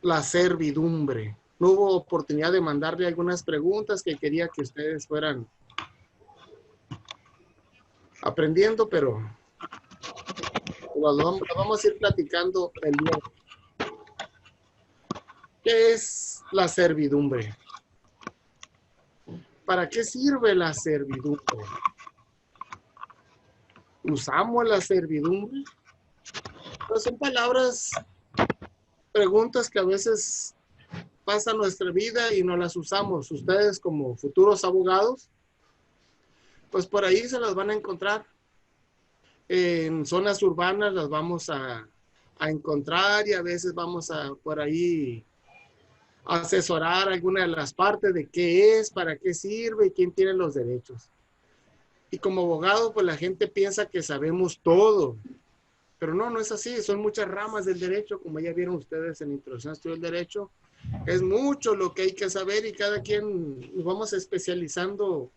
la servidumbre. No hubo oportunidad de mandarle algunas preguntas que quería que ustedes fueran aprendiendo, pero lo vamos a ir platicando el día. ¿Qué es la servidumbre? ¿Para qué sirve la servidumbre? ¿Usamos la servidumbre? Pues son palabras, preguntas que a veces pasan nuestra vida y no las usamos. Ustedes como futuros abogados, pues por ahí se las van a encontrar. En zonas urbanas las vamos a encontrar y a veces vamos a por ahí asesorar alguna de las partes de qué es, para qué sirve y quién tiene los derechos. Y como abogado, pues la gente piensa que sabemos todo, pero no, no es así. Son muchas ramas del derecho, como ya vieron ustedes en la introducción a estudio del derecho. Es mucho lo que hay que saber y cada quien nos vamos especializando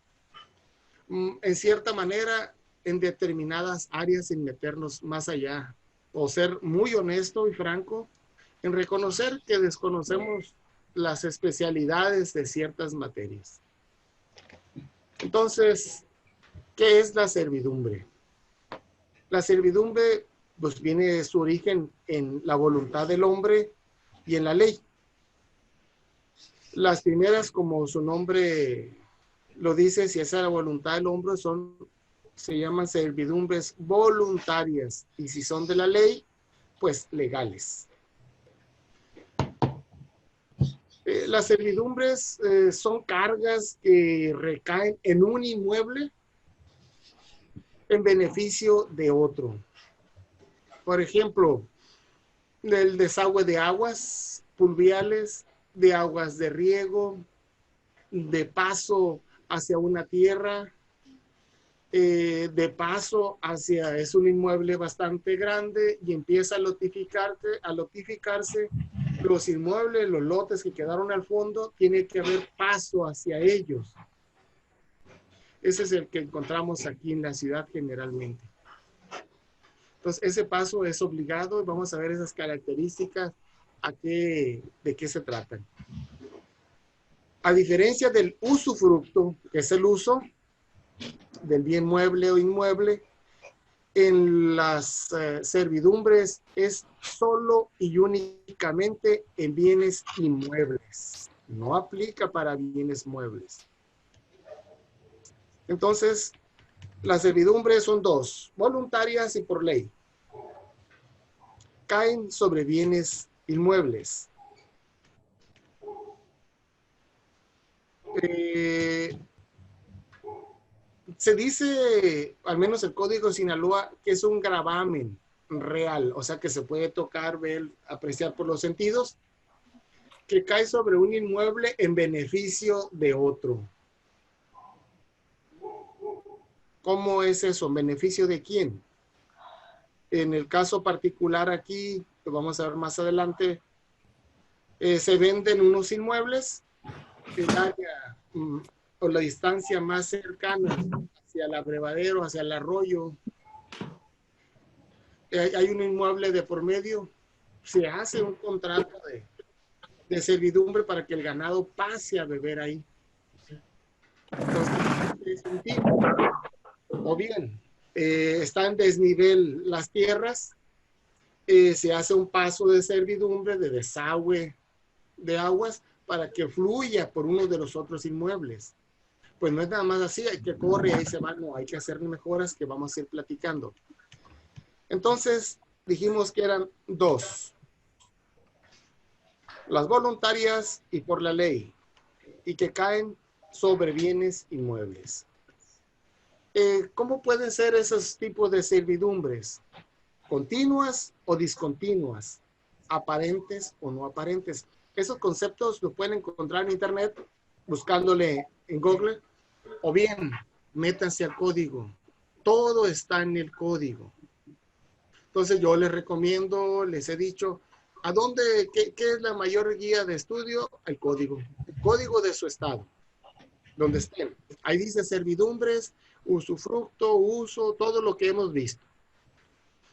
en cierta manera en determinadas áreas sin meternos más allá. O ser muy honesto y franco en reconocer que desconocemos las especialidades de ciertas materias. Entonces, ¿qué es la servidumbre? La servidumbre pues viene de su origen en la voluntad del hombre y en la ley. Las primeras, como su nombre lo dice, si esa es la voluntad del hombre, se llaman servidumbres voluntarias, y si son de la ley, pues legales. Las servidumbres son cargas que recaen en un inmueble en beneficio de otro. Por ejemplo, el desagüe de aguas pluviales, de aguas de riego, de paso hacia una tierra, de paso hacia, es un inmueble bastante grande y empieza a lotificarse los inmuebles, los lotes que quedaron al fondo, tiene que haber paso hacia ellos. Ese es el que encontramos aquí en la ciudad generalmente. Entonces, ese paso es obligado y vamos a ver esas características, de qué se tratan. A diferencia del usufructo, que es el uso del bien mueble o inmueble, en las servidumbres es solo y únicamente en bienes inmuebles. No aplica para bienes muebles. Entonces, las servidumbres son dos, voluntarias y por ley. Caen sobre bienes inmuebles. Se dice, al menos el Código de Sinaloa, que es un gravamen real, o sea que se puede tocar, ver, apreciar por los sentidos, que cae sobre un inmueble en beneficio de otro. ¿Cómo es eso? ¿En beneficio de quién? En el caso particular aquí, lo vamos a ver más adelante, se venden unos inmuebles en el área o la distancia más cercana hacia el abrevadero, hacia el arroyo. Hay un inmueble de por medio, se hace un contrato de servidumbre para que el ganado pase a beber ahí. Entonces, es un tipo. O bien, está en desnivel las tierras, se hace un paso de servidumbre, de desagüe de aguas, para que fluya por uno de los otros inmuebles. Pues no es nada más así, hay que correr y ahí se va, no, hay que hacer mejoras que vamos a ir platicando. Entonces, dijimos que eran dos, las voluntarias y por la ley, y que caen sobre bienes inmuebles. ¿Cómo pueden ser esos tipos de servidumbres? ¿Continuas o discontinuas? ¿Aparentes o no aparentes? Esos conceptos los pueden encontrar en internet buscándole en Google, o bien métanse al código. Todo está en el código. Entonces yo les recomiendo, les he dicho, ¿a dónde, qué es la mayor guía de estudio? El código de su estado, donde estén. Ahí dice servidumbres, usufructo, uso, todo lo que hemos visto.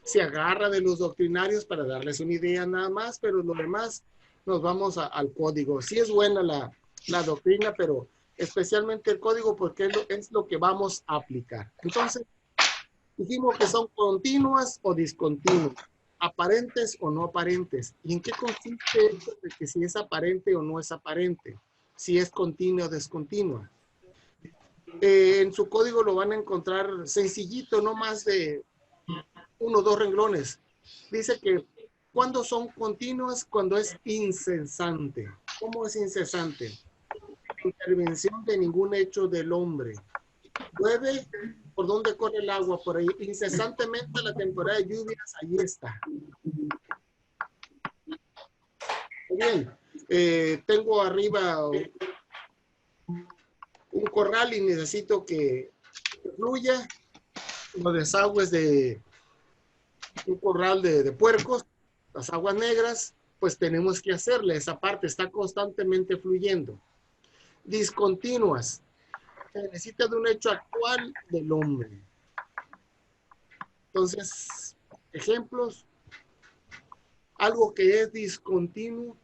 Se agarra de los doctrinarios para darles una idea nada más, pero lo demás nos vamos al código. Sí es buena la doctrina, pero especialmente el código porque es lo que vamos a aplicar. Entonces, dijimos que son continuas o discontinuas, aparentes o no aparentes. ¿Y en qué consiste esto de que si es aparente o no es aparente? Si es continua o descontinua. En su código lo van a encontrar sencillito, no más de 1 o 2 renglones. Dice que cuando son continuas, cuando es incesante. ¿Cómo es incesante? Intervención de ningún hecho del hombre. Llueve, ¿por dónde corre el agua? Por ahí. Incesantemente la temporada de lluvias, ahí está. Muy bien. Tengo arriba un corral y necesito que fluya los desagües de un corral de puercos, las aguas negras, pues tenemos que hacerle esa parte, está constantemente fluyendo. Discontinuas, se necesita de un hecho actual del hombre. Entonces, ejemplos, algo que es discontinuo,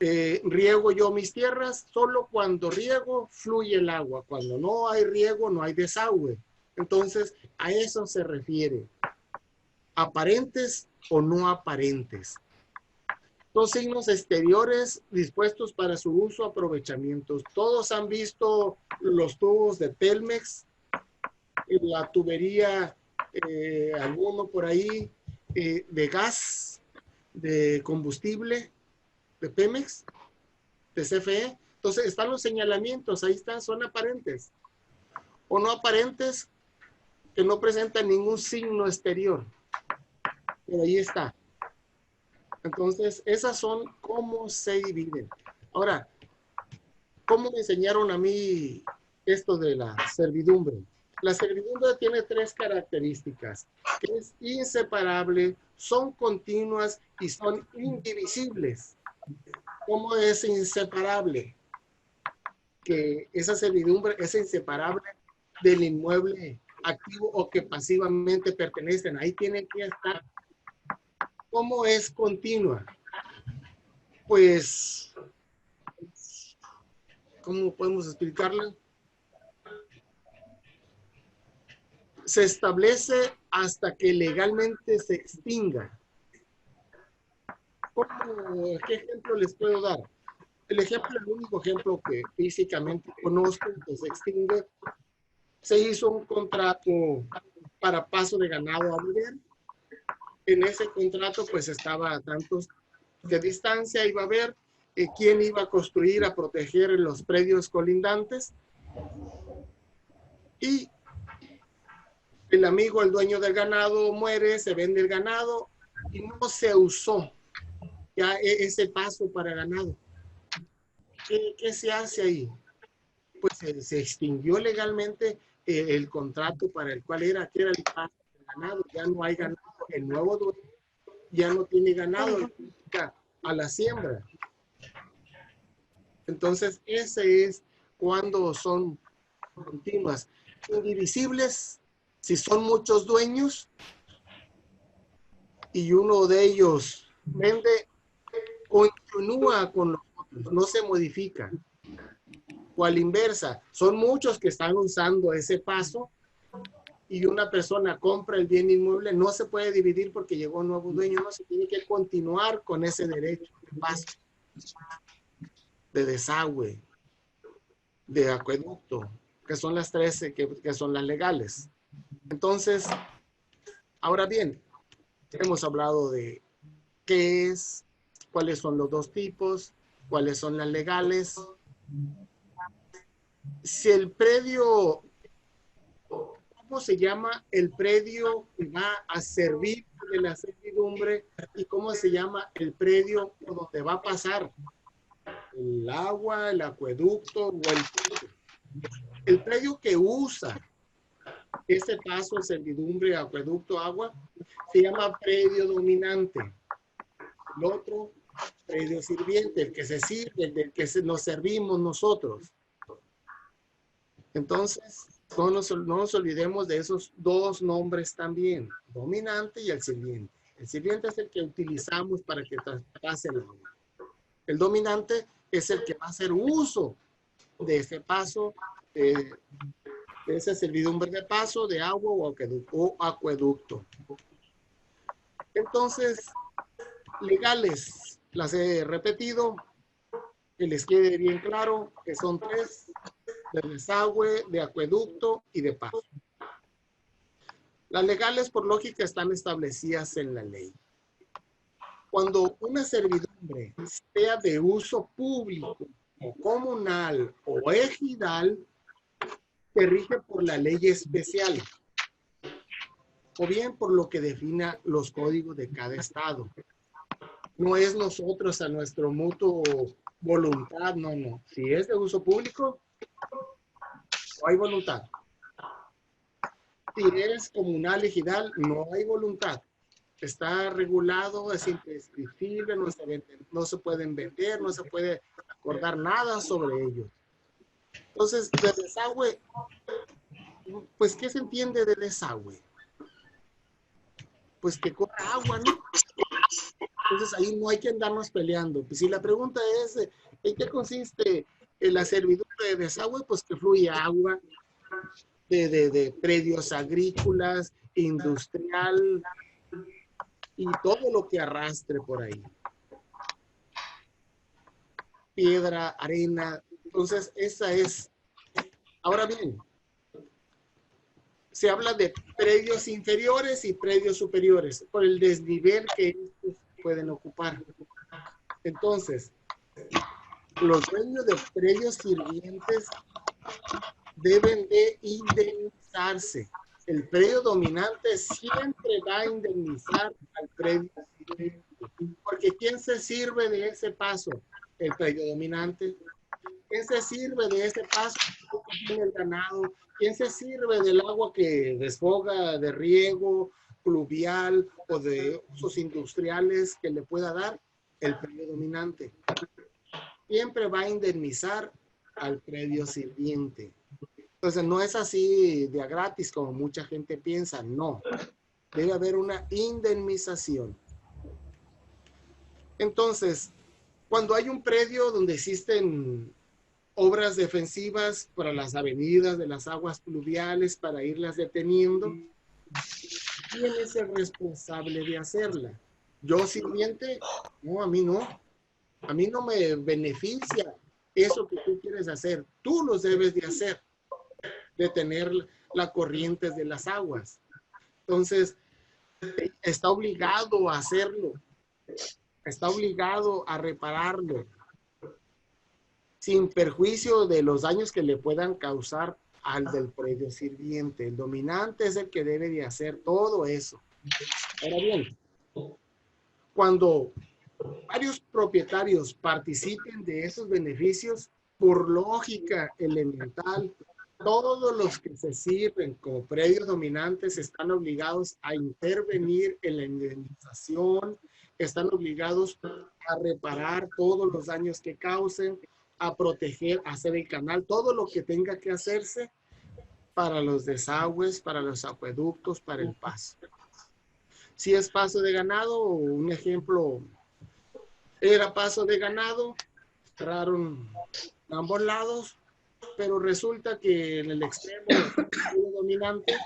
riego yo mis tierras, solo cuando riego fluye el agua, cuando no hay riego no hay desagüe. Entonces, a eso se refiere. Aparentes o no aparentes. Los signos exteriores dispuestos para su uso, aprovechamientos. Todos han visto los tubos de Telmex, la tubería, alguno por ahí, de gas, de combustible, de Pemex, de CFE. Entonces están los señalamientos, ahí están, son aparentes. O no aparentes, que no presentan ningún signo exterior. Pero ahí está. Entonces, esas son cómo se dividen. Ahora, ¿cómo me enseñaron a mí esto de la servidumbre? La servidumbre tiene 3 características, que es inseparable, son continuas y son indivisibles. ¿Cómo es inseparable? Que esa servidumbre es inseparable del inmueble activo o que pasivamente pertenecen. Ahí tienen que estar. ¿Cómo es continua? Pues, ¿cómo podemos explicarla? Se establece hasta que legalmente se extinga. ¿Qué ejemplo les puedo dar? El único ejemplo que físicamente conozco que se extingue, se hizo un contrato para paso de ganado a beber. En ese contrato pues estaba a tantos de distancia, iba a haber quién iba a construir, a proteger los predios colindantes. Y el amigo, el dueño del ganado muere, se vende el ganado y no se usó ya ese paso para ganado. ¿Qué se hace ahí? Pues se extinguió legalmente el contrato para el cual que era el paso del ganado. Ya no hay ganado. El nuevo dueño ya no tiene ganado a la siembra. Entonces, ese es cuando son continuas. Indivisibles, si son muchos dueños y uno de ellos vende, continúa con los otros, no se modifica. O a la inversa, son muchos que están usando ese paso y una persona compra el bien inmueble, no se puede dividir porque llegó un nuevo dueño, no se tiene que continuar con ese derecho de paso, de desagüe, de acueducto, que son las 13 que son las legales. Entonces, ahora bien, hemos hablado de qué es, cuáles son los 2 tipos, cuáles son las legales. Si el predio, ¿cómo se llama el predio que va a servir de la servidumbre y cómo se llama el predio por donde va a pasar el agua, el acueducto o el puente? El predio que usa ese paso, servidumbre, acueducto, agua, se llama predio dominante. El otro, predio sirviente, el que se sirve, del que nos servimos nosotros. Entonces, no nos olvidemos de esos 2 nombres también, dominante y el sirviente. El sirviente es el que utilizamos para que traspase el agua. El dominante es el que va a hacer uso de ese paso, de esa servidumbre de paso, de agua o acueducto. Entonces, legales, las he repetido, que les quede bien claro que son tres: de desagüe, de acueducto y de paso. Las legales, por lógica, están establecidas en la ley. Cuando una servidumbre sea de uso público o comunal o ejidal, se rige por la ley especial o bien por lo que defina los códigos de cada estado. No es nosotros a nuestro mutuo voluntad, no, no. Si es de uso público, no hay voluntad. Si es comunal, ejidal, no hay voluntad. Está regulado, es imprescriptible, no se pueden vender, no se puede acordar nada sobre ellos. Entonces, de desagüe, pues, ¿qué se entiende de desagüe? Pues que corra agua, ¿no? Entonces, ahí no hay que andarnos peleando. Pues, si la pregunta es, ¿en qué consiste la servidumbre de desagüe? Pues que fluye agua de predios agrícolas, industrial y todo lo que arrastre por ahí. Piedra, arena. Entonces, esa es. Ahora bien, se habla de predios inferiores y predios superiores por el desnivel que estos pueden ocupar. Entonces, los dueños de predios sirvientes deben de indemnizarse. El predio dominante siempre va a indemnizar al predio sirviente. Porque ¿quién se sirve de ese paso? El predio dominante. ¿Quién se sirve de ese paso? El ganado. ¿Quién se sirve del agua que desfoga de riego, pluvial o de usos industriales que le pueda dar? El predio dominante. Siempre va a indemnizar al predio sirviente. Entonces, no es así de a gratis como mucha gente piensa, no. Debe haber una indemnización. Entonces, cuando hay un predio donde existen obras defensivas para las avenidas de las aguas pluviales, para irlas deteniendo, ¿quién es el responsable de hacerla? ¿Yo, sirviente? No, a mí no. A mí no me beneficia eso que tú quieres hacer. Tú los debes de hacer, detener la corriente de las aguas. Entonces, está obligado a hacerlo. Está obligado a repararlo, sin perjuicio de los daños que le puedan causar al del predio sirviente. El dominante es el que debe de hacer todo eso. Ahora bien, cuando varios propietarios participen de esos beneficios, por lógica elemental, todos los que se sirven como predios dominantes están obligados a intervenir en la indemnización, están obligados a reparar todos los daños que causen, a proteger, a hacer el canal, todo lo que tenga que hacerse para los desagües, para los acueductos, para el paso. Si es paso de ganado, un ejemplo, era paso de ganado, cerraron ambos lados, pero resulta que en el extremo dominante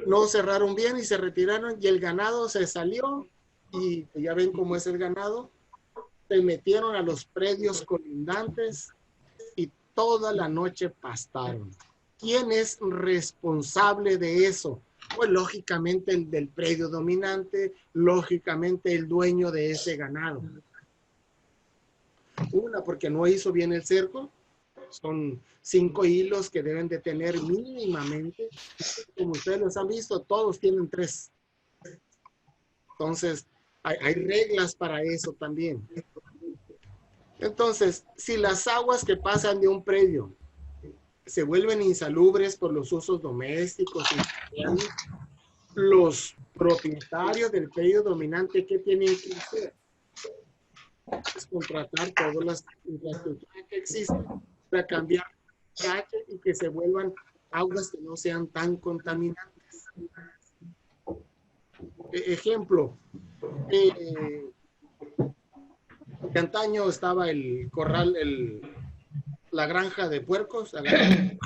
no cerraron bien y se retiraron y el ganado se salió y ya ven cómo es el ganado, se metieron a los predios colindantes y toda la noche pastaron. ¿Quién es responsable de eso? Pues lógicamente el del predio dominante, lógicamente el dueño de ese ganado. Una, porque no hizo bien el cerco. Son 5 hilos que deben de tener mínimamente. Como ustedes los han visto, todos tienen 3. Entonces, hay reglas para eso también. Entonces, si las aguas que pasan de un predio se vuelven insalubres por los usos domésticos, los propietarios del predio dominante, ¿qué tienen que hacer? Es contratar todas las infraestructuras que existen para cambiar y que se vuelvan aguas que no sean tan contaminantes. Ejemplo, De antaño estaba el corral, la granja de puercos, agarraba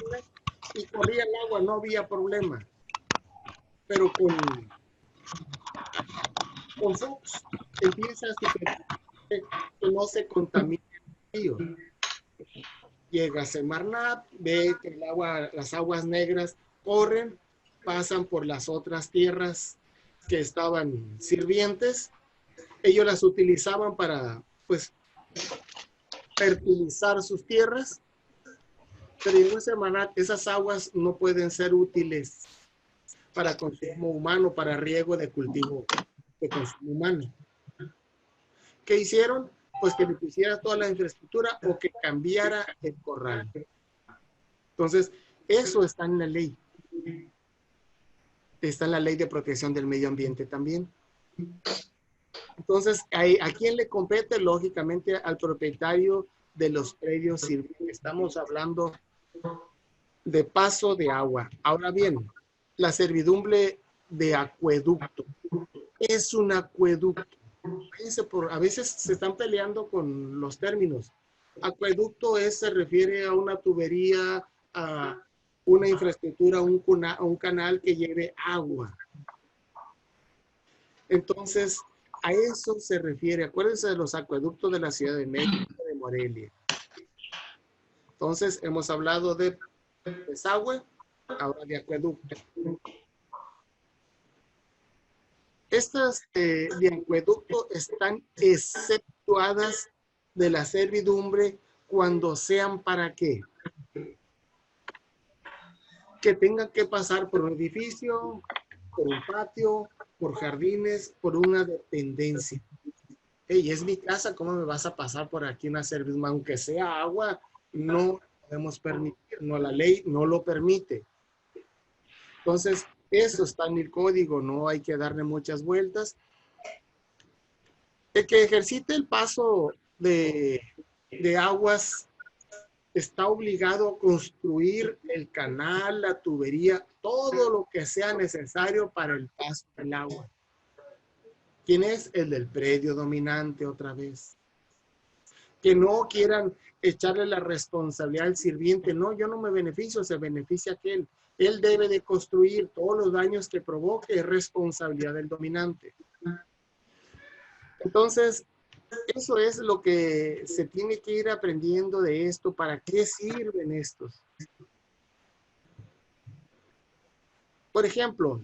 y corría el agua, no había problema. Pero con Fox empieza a supervisar que no se contamine el río. Llega a Semarnat, ve que el agua, las aguas negras corren, pasan por las otras tierras que estaban sirvientes. Ellos las utilizaban para, pues, fertilizar sus tierras, pero en Semarnat esas aguas no pueden ser útiles para consumo humano, para riego de cultivo de consumo humano. ¿Qué hicieron? Pues que le pusiera toda la infraestructura o que cambiara el corral. Entonces, eso está en la ley. Está en la ley de protección del medio ambiente también. Entonces, ¿a quién le compete? Lógicamente al propietario de los predios sirvientes. Estamos hablando de paso de agua. Ahora bien, la servidumbre de acueducto. Es un acueducto. A veces se están peleando con los términos. Acueducto se refiere a una tubería, a una infraestructura, un canal que lleve agua. Entonces, a eso se refiere. Acuérdense de los acueductos de la Ciudad de México, de Morelia. Entonces, hemos hablado de desagüe, ahora de acueducto. Estas de acueducto están exceptuadas de la servidumbre cuando sean para qué. Que tengan que pasar por un edificio, por un patio, por jardines, por una dependencia. Hey, es mi casa, ¿cómo me vas a pasar por aquí una servidumbre? Aunque sea agua, no podemos permitir, no, la ley no lo permite. Entonces, eso está en el código, no hay que darle muchas vueltas. El que ejercite el paso de aguas está obligado a construir el canal, la tubería, todo lo que sea necesario para el paso del agua. ¿Quién es? El del predio dominante otra vez. Que no quieran echarle la responsabilidad al sirviente. No, yo no me beneficio, se beneficia aquel. Él debe de construir todos los daños que provoque, es responsabilidad del dominante. Entonces, eso es lo que se tiene que ir aprendiendo de esto. ¿Para qué sirven estos? Por ejemplo,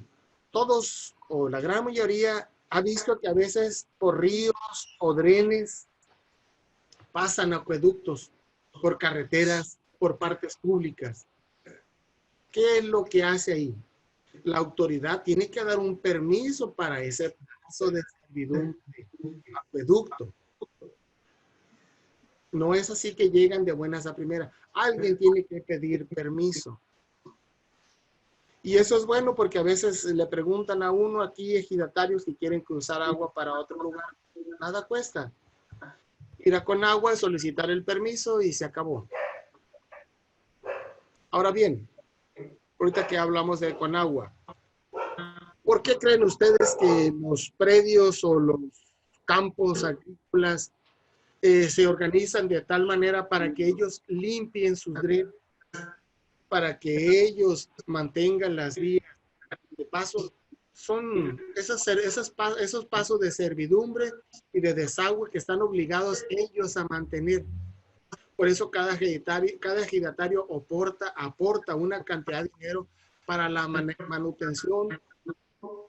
todos o la gran mayoría ha visto que a veces por ríos o drenes pasan acueductos, por carreteras, por partes públicas. ¿Qué es lo que hace ahí? La autoridad tiene que dar un permiso para ese paso de servidumbre, acueducto. No es así que llegan de buenas a primeras. Alguien tiene que pedir permiso. Y eso es bueno porque a veces le preguntan a uno aquí, ejidatarios, si quieren cruzar agua para otro lugar. Nada cuesta. Ir a Conagua, solicitar el permiso y se acabó. Ahora bien, ahorita que hablamos de Conagua, ¿por qué creen ustedes que los predios o los campos agrícolas se organizan de tal manera para que ellos limpien sus drenes, para que ellos mantengan las vías de paso? Son esos pasos de servidumbre y de desagüe que están obligados ellos a mantener. Por eso cada ejidatario aporta una cantidad de dinero para la manutención,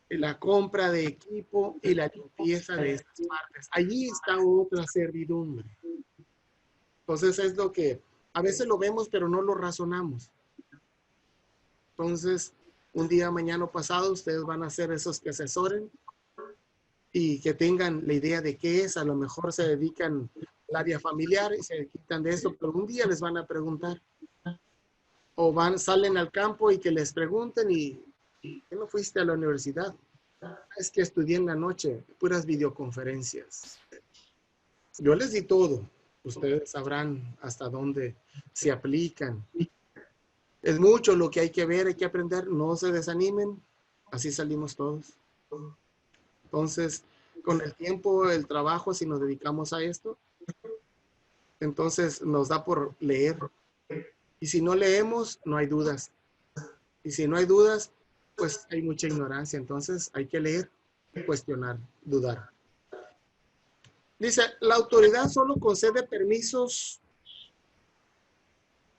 la compra de equipo y la limpieza de estas partes. Allí está otra servidumbre. Entonces es lo que a veces lo vemos, pero no lo razonamos. Entonces, un día, mañana o pasado, ustedes van a ser esos que asesoren y que tengan la idea de qué es. A lo mejor se dedican al área familiar y se quitan de eso, pero un día les van a preguntar. O salen al campo y que les pregunten y ¿qué no fuiste a la universidad? Es que estudié en la noche, puras videoconferencias. Yo les di todo. Ustedes sabrán hasta dónde se aplican. Es mucho lo que hay que ver, hay que aprender. No se desanimen. Así salimos todos. Entonces, con el tiempo, el trabajo, si nos dedicamos a esto, Entonces nos da por leer. Y si no leemos, no hay dudas. Y si no hay dudas, pues hay mucha ignorancia. Entonces hay que leer, cuestionar, dudar. Dice, la autoridad solo concede permisos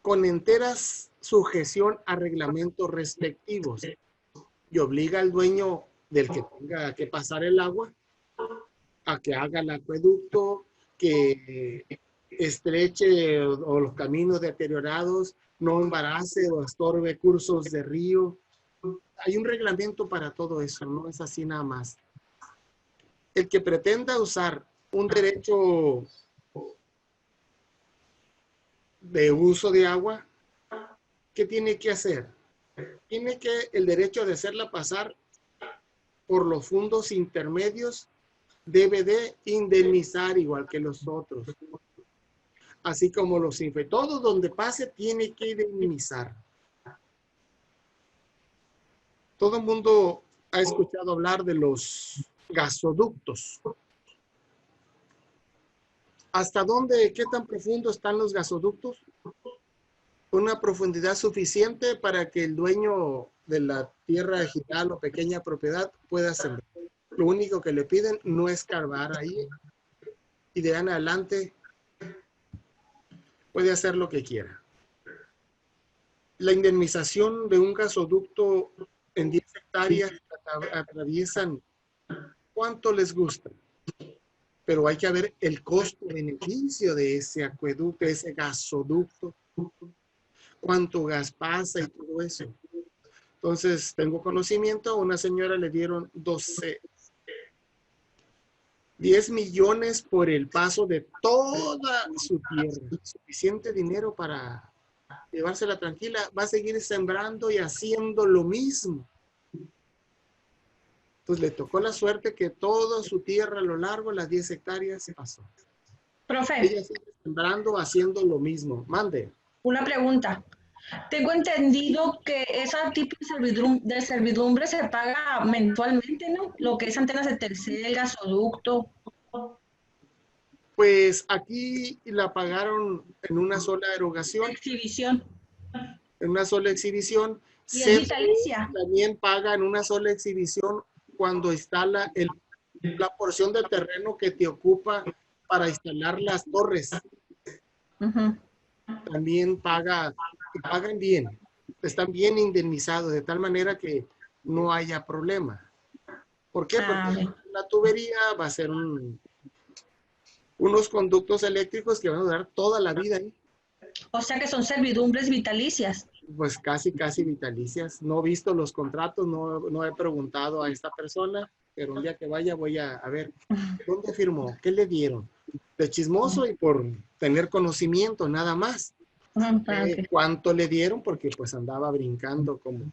con enteras sujeción a reglamentos respectivos y obliga al dueño del que tenga que pasar el agua a que haga el acueducto, que estreche o los caminos deteriorados, no embarace o estorbe cursos de río. Hay un reglamento para todo eso, no es así nada más. El que pretenda usar un derecho de uso de agua, ¿qué tiene que hacer? Tiene que el derecho de hacerla pasar por los fondos intermedios, debe de indemnizar igual que los otros. Así como los infectados, donde pase, tiene que indemnizar. Todo el mundo ha escuchado hablar de los gasoductos. ¿Hasta dónde, qué tan profundo están los gasoductos? Una profundidad suficiente para que el dueño de la tierra digital o pequeña propiedad pueda sembrar. Lo único que le piden no es escarbar ahí y de ahí en adelante puede hacer lo que quiera. La indemnización de un gasoducto en 10 hectáreas atraviesan cuánto les gusta, pero hay que ver el costo-beneficio de ese acueducto, de ese gasoducto, cuánto gas pasa y todo eso. Entonces, tengo conocimiento, a una señora le dieron 10 millones por el paso de toda su tierra. Suficiente dinero para llevársela tranquila. Va a seguir sembrando y haciendo lo mismo. Pues le tocó la suerte que toda su tierra a lo largo, las 10 hectáreas, se pasó. Profe. Ella sigue sembrando, haciendo lo mismo. Mande. Una pregunta. Tengo entendido que esa tipo de servidumbre se paga mensualmente, ¿no? Lo que es antenas de Telcel, gasoducto. Pues aquí la pagaron en una sola erogación. Exhibición. En una sola exhibición. ¿Y es vitalicia? También paga en una sola exhibición cuando instala la porción de terreno que te ocupa para instalar las torres. También pagan bien, están bien indemnizados, de tal manera que no haya problema. ¿Por qué? Porque la tubería va a ser unos conductos eléctricos que van a durar toda la vida ahí. O sea que son servidumbres vitalicias. Pues casi vitalicias. No he visto los contratos, no he preguntado a esta persona, pero un día que vaya voy a ver dónde firmó, qué le dieron. De chismoso y por tener conocimiento, nada más. ¿Cuánto le dieron? Porque pues andaba brincando como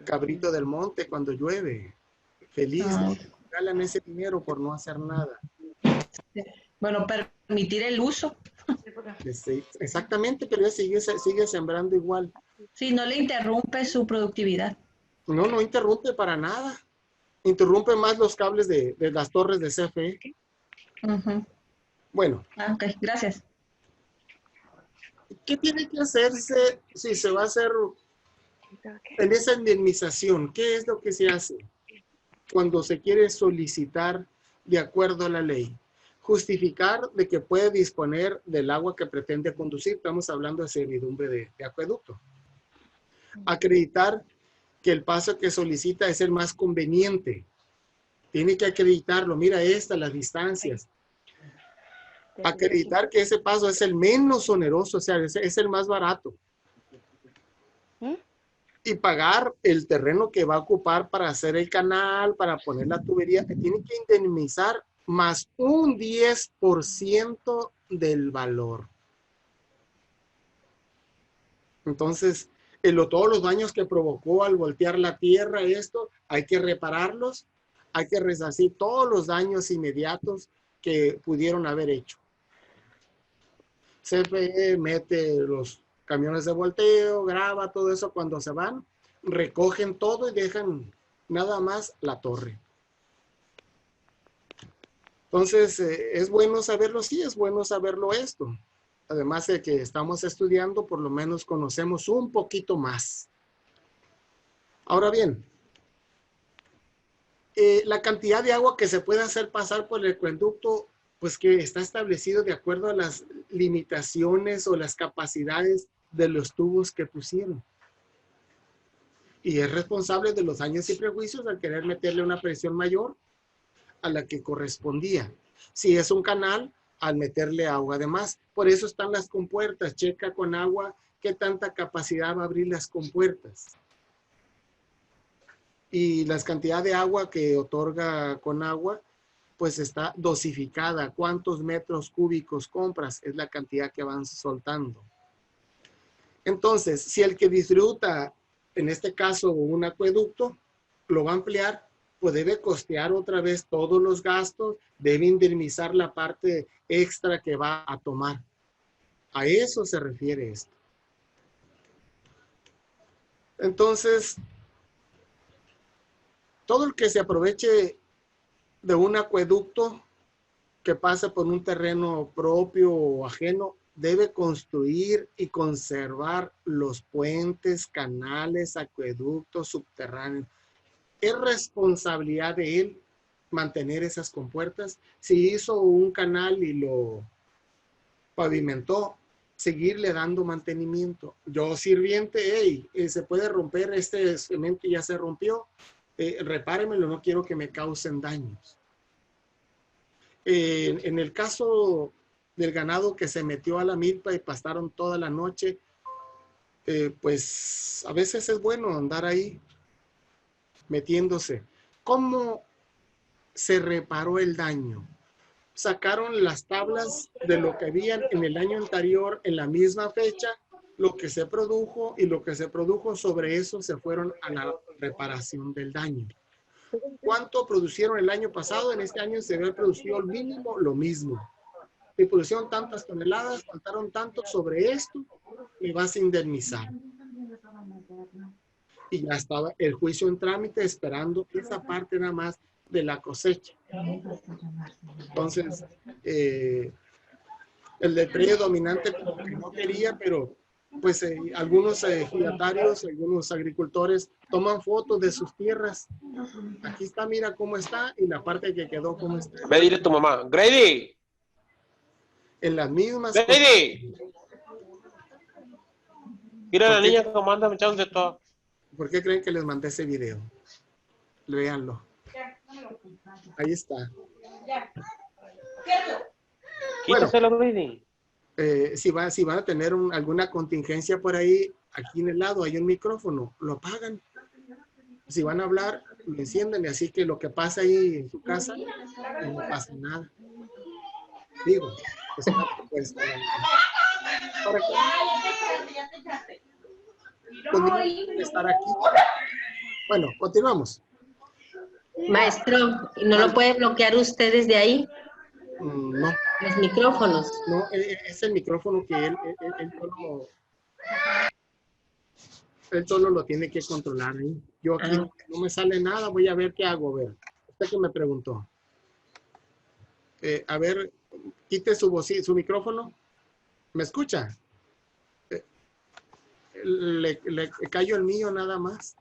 cabrito del monte cuando llueve. Feliz. Ganan ese dinero por no hacer nada. Bueno, permitir el uso. Exactamente, pero ella sigue sembrando igual. Sí, no le interrumpe su productividad. No interrumpe para nada. Interrumpe más los cables de las torres de CFE. Bueno. Ok, gracias. ¿Qué tiene que hacerse si se va a hacer en esa indemnización? ¿Qué es lo que se hace cuando se quiere solicitar de acuerdo a la ley? Justificar de que puede disponer del agua que pretende conducir. Estamos hablando de servidumbre de acueducto. Acreditar que el paso que solicita es el más conveniente. Tiene que acreditarlo. Mira las distancias. Acreditar que ese paso es el menos oneroso, o sea, es el más barato. Y pagar el terreno que va a ocupar para hacer el canal, para poner la tubería, que tiene que indemnizar más un 10% del valor. Entonces, todos los daños que provocó al voltear la tierra, hay que repararlos, hay que resarcir todos los daños inmediatos que pudieron haber hecho. CFE mete los camiones de volteo, graba todo eso cuando se van, recogen todo y dejan nada más la torre. Entonces, es bueno saberlo, sí, es bueno saberlo esto. Además de que estamos estudiando, por lo menos conocemos un poquito más. Ahora bien, la cantidad de agua que se puede hacer pasar por el acueducto, pues que está establecido de acuerdo a las limitaciones o las capacidades de los tubos que pusieron. Y es responsable de los daños y prejuicios al querer meterle una presión mayor a la que correspondía. Si es un canal, al meterle agua de más. Por eso están las compuertas. Checa con agua qué tanta capacidad va a abrir las compuertas. Y la cantidad de agua que otorga con agua, pues está dosificada. ¿Cuántos metros cúbicos compras? Es la cantidad que van soltando. Entonces, si el que disfruta, en este caso, un acueducto, lo va a ampliar, pues debe costear otra vez todos los gastos, debe indemnizar la parte extra que va a tomar. A eso se refiere esto. Entonces, todo el que se aproveche de un acueducto que pase por un terreno propio o ajeno, debe construir y conservar los puentes, canales, acueductos subterráneos. Es responsabilidad de él mantener esas compuertas. Si hizo un canal y lo pavimentó, seguirle dando mantenimiento. Yo, sirviente, hey, se puede romper este cemento, ya se rompió, repáremelo, no quiero que me causen daños. En el caso del ganado que se metió a la milpa y pastaron toda la noche, pues a veces es bueno andar ahí metiéndose. ¿Cómo se reparó el daño? Sacaron las tablas de lo que habían en el año anterior, en la misma fecha, lo que se produjo, y lo que se produjo sobre eso se fueron a la reparación del daño. ¿Cuánto producieron el año pasado? En este año se ve producido el mínimo, lo mismo. Si producieron tantas toneladas, faltaron tanto sobre esto, y vas a indemnizar. Y ya estaba el juicio en trámite esperando esa parte nada más de la cosecha. Entonces, el del predio dominante como que no quería, pero pues algunos ejidatarios, algunos agricultores toman fotos de sus tierras. Aquí está, mira cómo está, y la parte que quedó cómo está. Ve, dile a tu mamá, Grady. En las mismas. Grady. Mira a la niña como anda echando de todo. ¿Por qué creen que les mandé ese video? Véanlo. Ahí está. Quítaselo, Grady. Si van a tener alguna contingencia por ahí, aquí en el lado hay un micrófono, lo apagan. Si van a hablar, lo encienden, y así que lo que pasa ahí en su casa, no pasa nada. Digo, es una propuesta. Para que continúen estar aquí. Bueno, continuamos. Maestro, ¿y no lo puede bloquear usted desde ahí? No. Los micrófonos. No, es el micrófono que él solo lo tiene que controlar ahí. Yo aquí no me sale nada, voy a ver qué hago. A ver, usted que me preguntó. A ver, quite su micrófono. ¿Me escucha? Le cayó el mío nada más.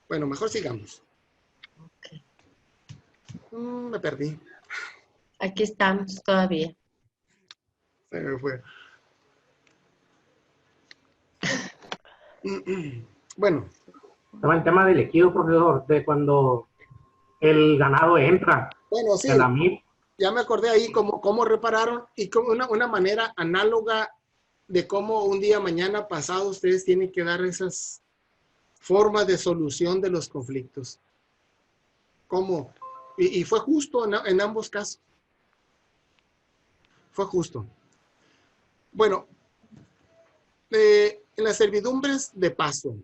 Bueno, mejor sigamos. Okay. Me perdí. Aquí estamos todavía. Se me fue. Bueno. Estaba el tema del ejido, profesor, de cuando el ganado entra. Bueno, sí. Ya me acordé ahí cómo repararon, y como una manera análoga de cómo un día, mañana, pasado, ustedes tienen que dar esas formas de solución de los conflictos. ¿Cómo? Y fue justo en ambos casos. Fue justo. Bueno, en las servidumbres de paso,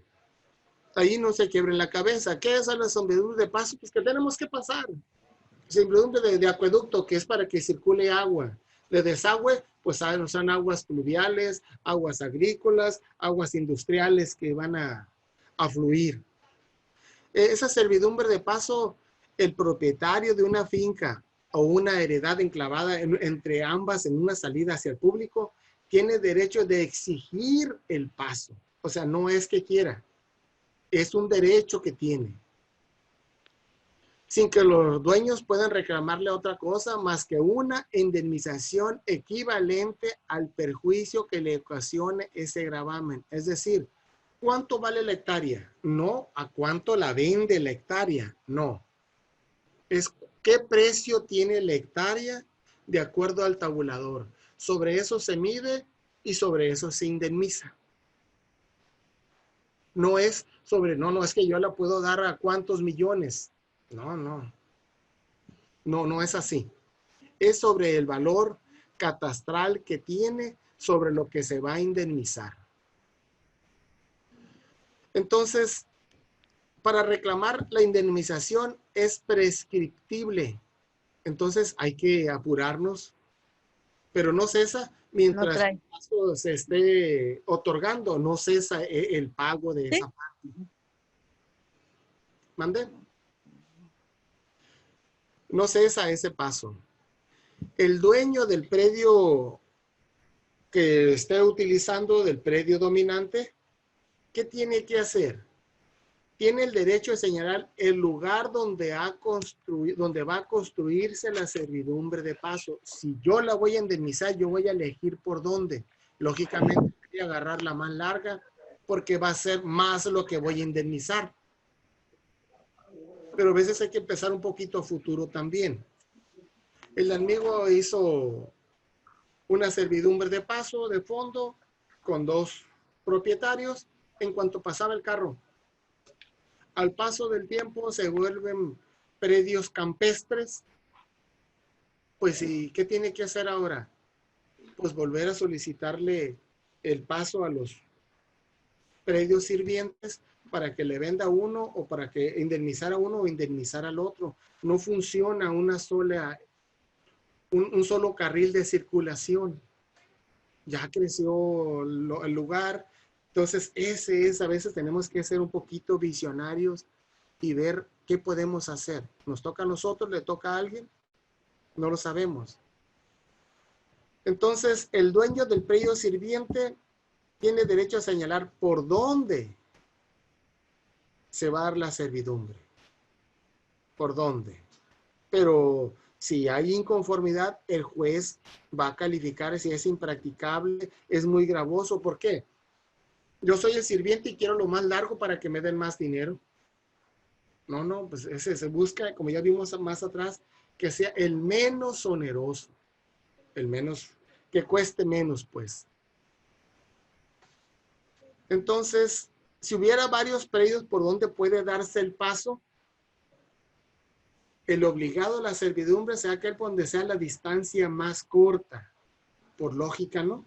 ahí no se quiebren la cabeza. ¿Qué son las servidumbres de paso? Pues que tenemos que pasar. Servidumbre de acueducto, que es para que circule agua. De desagüe, pues son aguas pluviales, aguas agrícolas, aguas industriales que van a fluir. Esa servidumbre de paso el propietario de una finca o una heredad enclavada entre ambas en una salida hacia el público, tiene derecho de exigir el paso. O sea, no es que quiera, es un derecho que tiene. Sin que los dueños puedan reclamarle otra cosa más que una indemnización equivalente al perjuicio que le ocasione ese gravamen. Es decir, ¿cuánto vale la hectárea? No a cuánto la vende la hectárea, no. Es qué precio tiene la hectárea de acuerdo al tabulador. Sobre eso se mide y sobre eso se indemniza. No es sobre, no es que yo la puedo dar a cuántos millones. No es así. Es sobre el valor catastral que tiene sobre lo que se va a indemnizar. Entonces, para reclamar la indemnización es prescriptible. Entonces hay que apurarnos, pero no cesa mientras el paso se esté otorgando, no cesa el pago de esa parte. ¿Mande? No cesa ese paso. El dueño del predio que esté utilizando, del predio dominante, ¿qué tiene que hacer? Tiene el derecho de señalar el lugar donde va a construirse la servidumbre de paso. Si yo la voy a indemnizar, yo voy a elegir por dónde. Lógicamente, voy a agarrar la más larga porque va a ser más lo que voy a indemnizar. Pero a veces hay que empezar un poquito a futuro también. El amigo hizo una servidumbre de paso, de fondo, con 2 propietarios. En cuanto pasaba el carro, al paso del tiempo se vuelven predios campestres. Pues, ¿y qué tiene que hacer ahora? Pues volver a solicitarle el paso a los predios sirvientes para que le venda uno o para que indemnizar a uno o indemnizar al otro. No funciona un solo carril de circulación. Ya creció el lugar. Entonces, a veces tenemos que ser un poquito visionarios y ver qué podemos hacer. ¿Nos toca a nosotros? ¿Le toca a alguien? No lo sabemos. Entonces, el dueño del predio sirviente tiene derecho a señalar por dónde se va a dar la servidumbre. ¿Por dónde? Pero si hay inconformidad, el juez va a calificar si es impracticable, es muy gravoso. ¿Por qué? Yo soy el sirviente y quiero lo más largo para que me den más dinero. No, pues ese se busca, como ya vimos más atrás, que sea el menos oneroso, el menos, que cueste menos, pues. Entonces, si hubiera varios predios por donde puede darse el paso, el obligado a la servidumbre sea aquel por donde sea la distancia más corta, por lógica, ¿no?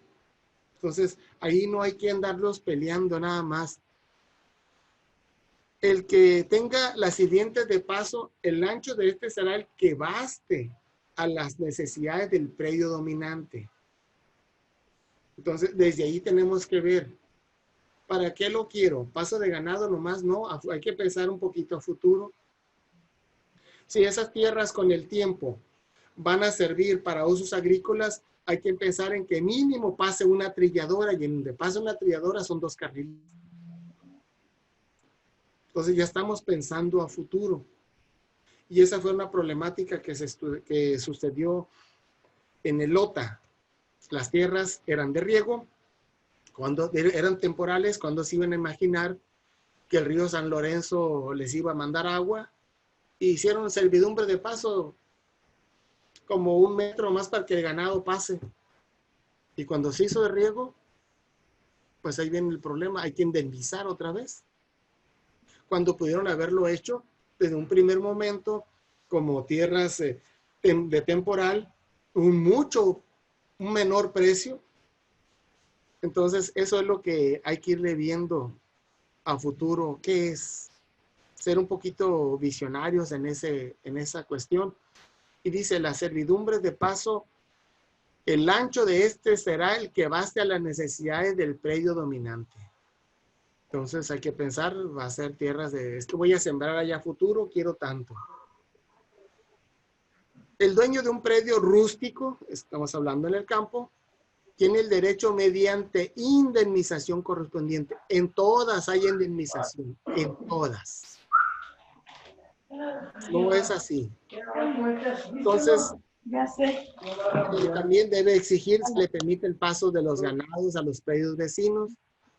Entonces, ahí no hay que andarlos peleando nada más. El que tenga las sirvientes de paso, el ancho de este será el que baste a las necesidades del predio dominante. Entonces, desde ahí tenemos que ver, ¿para qué lo quiero? ¿Paso de ganado nomás? No, hay que pensar un poquito a futuro. Si esas tierras con el tiempo van a servir para usos agrícolas, hay que pensar en que mínimo pase una trilladora, y en donde pase una trilladora son 2 carriles. Entonces ya estamos pensando a futuro. Y esa fue una problemática que sucedió en el Lota. Las tierras eran de riego, cuando eran temporales, cuando se iban a imaginar que el río San Lorenzo les iba a mandar agua, e hicieron servidumbre de paso como 1 metro más para que el ganado pase. Y cuando se hizo de riego, pues ahí viene el problema, hay que indemnizar otra vez. Cuando pudieron haberlo hecho desde un primer momento, como tierras de temporal, un menor precio. Entonces, eso es lo que hay que irle viendo a futuro, que es ser un poquito visionarios en esa cuestión. Y dice, la servidumbre de paso, el ancho de este será el que baste a las necesidades del predio dominante. Entonces hay que pensar, va a ser tierras es que voy a sembrar allá a futuro, quiero tanto. El dueño de un predio rústico, estamos hablando en el campo, tiene el derecho mediante indemnización correspondiente. En todas hay indemnización, en todas. No es así. Entonces, también debe exigir, se le permite el paso de los ganados a los predios vecinos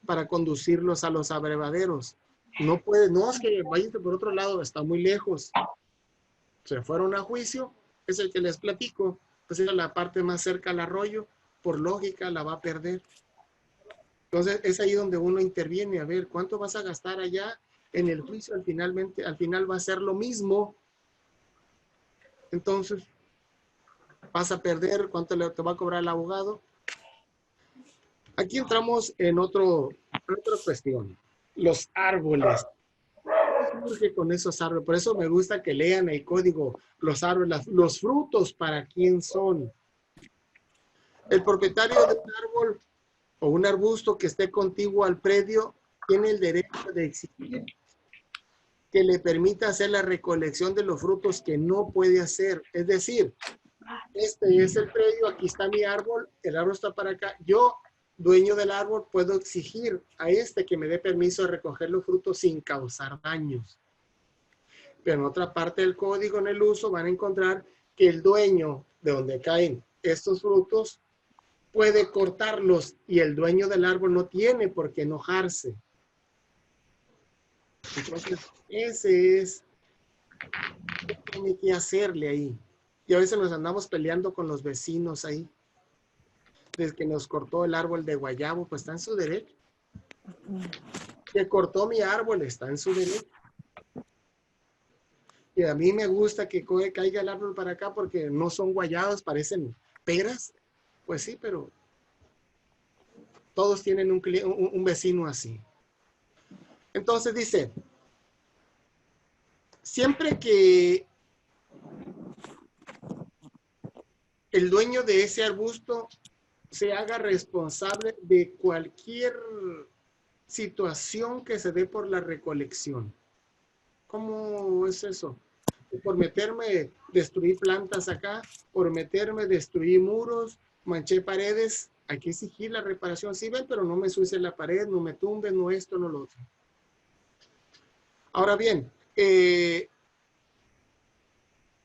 para conducirlos a los abrevaderos. No puede, no es que vaya por otro lado, está muy lejos. Se fueron a juicio, es el que les platico, pues era la parte más cerca al arroyo, por lógica la va a perder. Entonces es ahí donde uno interviene, a ver, ¿cuánto vas a gastar allá? En el juicio al final va a ser lo mismo. Entonces, vas a perder, ¿cuánto te va a cobrar el abogado? Aquí entramos en otra cuestión. Los árboles. Surge con esos árboles. Por eso me gusta que lean el código, los árboles, los frutos, ¿para quién son? El propietario de un árbol o un arbusto que esté contiguo al predio tiene el derecho de exigir que le permita hacer la recolección de los frutos que no puede hacer. Es decir, este es el predio, aquí está mi árbol, el árbol está para acá. Yo, dueño del árbol, puedo exigir a este que me dé permiso de recoger los frutos sin causar daños. Pero en otra parte del código, en el uso, van a encontrar que el dueño de donde caen estos frutos puede cortarlos y el dueño del árbol no tiene por qué enojarse. Entonces, ese es lo que tiene que hacerle ahí. Y a veces nos andamos peleando con los vecinos ahí. Desde que nos cortó el árbol de guayabo, pues está en su derecho. Que cortó mi árbol, está en su derecho. Y a mí me gusta que caiga el árbol para acá porque no son guayabos, parecen peras. Pues sí, pero todos tienen un vecino así. Entonces dice, siempre que el dueño de ese arbusto se haga responsable de cualquier situación que se dé por la recolección. ¿Cómo es eso? Por meterme destruir plantas acá, por meterme destruir muros, manché paredes, hay que exigir la reparación. Sí, ven, pero no me sucie la pared, no me tumbe, no esto, no lo otro. Ahora bien,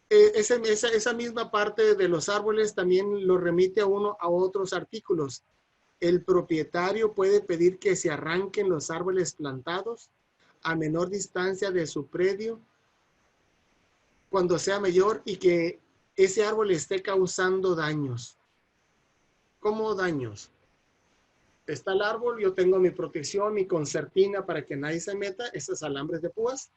esa misma parte de los árboles también lo remite a uno a otros artículos. El propietario puede pedir que se arranquen los árboles plantados a menor distancia de su predio cuando sea mayor y que ese árbol esté causando daños. ¿Cómo daños? Está el árbol, yo tengo mi protección, mi concertina para que nadie se meta, esos alambres de púas,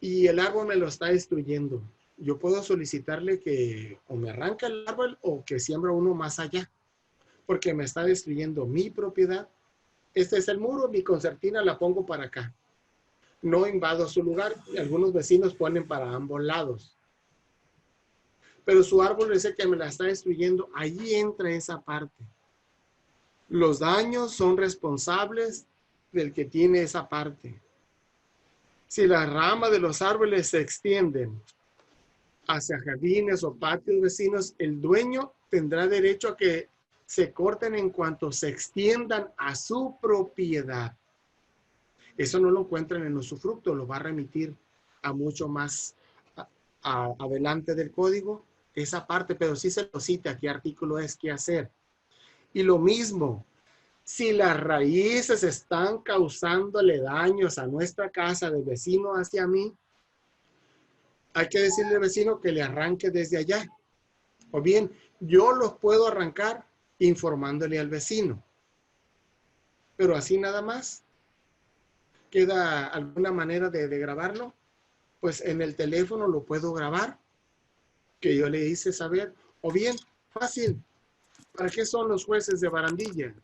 y el árbol me lo está destruyendo. Yo puedo solicitarle que o me arranque el árbol o que siembra uno más allá, porque me está destruyendo mi propiedad. Este es el muro, mi concertina la pongo para acá. No invado su lugar, y algunos vecinos ponen para ambos lados. Pero su árbol es el que me la está destruyendo, allí entra esa parte. Los daños son responsables del que tiene esa parte. Si las ramas de los árboles se extienden hacia jardines o patios vecinos, el dueño tendrá derecho a que se corten en cuanto se extiendan a su propiedad. Eso no lo encuentran en usufructo, lo va a remitir a mucho más adelante del código, esa parte, pero sí se lo cita qué artículo es, qué hacer. Y lo mismo, si las raíces están causándole daños a nuestra casa del vecino hacia mí, hay que decirle al vecino que le arranque desde allá. O bien, yo los puedo arrancar informándole al vecino. Pero así nada más. ¿Queda alguna manera de grabarlo? Pues en el teléfono lo puedo grabar, que yo le hice saber. O bien, fácil, ¿para qué son los jueces de barandilla?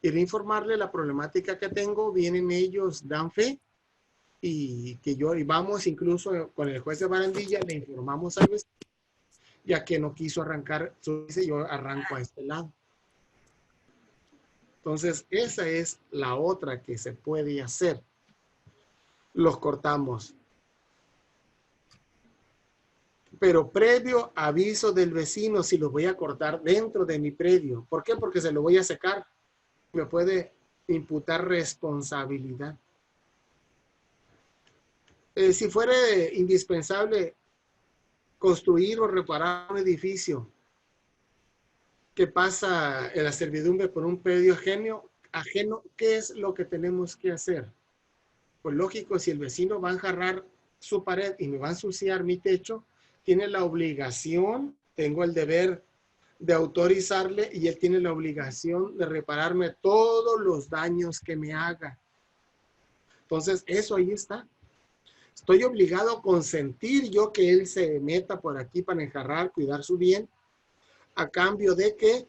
Ir a informarle la problemática que tengo, vienen ellos, dan fe, y vamos incluso con el juez de barandilla, le informamos al vecino, ya que no quiso arrancar, yo arranco a este lado. Entonces, esa es la otra que se puede hacer. Los cortamos. pero previo aviso del vecino si lo voy a cortar dentro de mi predio. ¿Por qué? Porque se lo voy a secar. Me puede imputar responsabilidad. Si fuera indispensable construir o reparar un edificio que pasa en la servidumbre por un predio ajeno, ¿qué es lo que tenemos que hacer? Pues lógico, si el vecino va a enjarrar su pared y me va a ensuciar mi techo, tiene la obligación, tengo el deber de autorizarle y él tiene la obligación de repararme todos los daños que me haga. Entonces, eso ahí está. Estoy obligado a consentir yo que él se meta por aquí para enjarrar, cuidar su bien, a cambio de que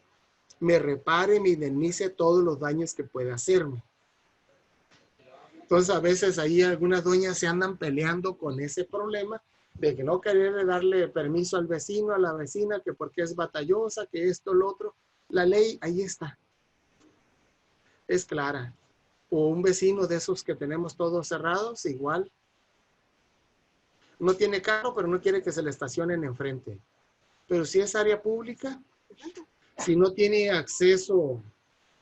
me repare, me indemnice todos los daños que pueda hacerme. Entonces, a veces ahí algunas doñas se andan peleando con ese problema de que no querer darle permiso al vecino, a la vecina, que porque es batallosa, que esto, lo otro. La ley ahí está. Es clara. O un vecino de esos que tenemos todos cerrados, igual. No tiene carro, pero no quiere que se le estacionen enfrente. Pero si es área pública, si no tiene acceso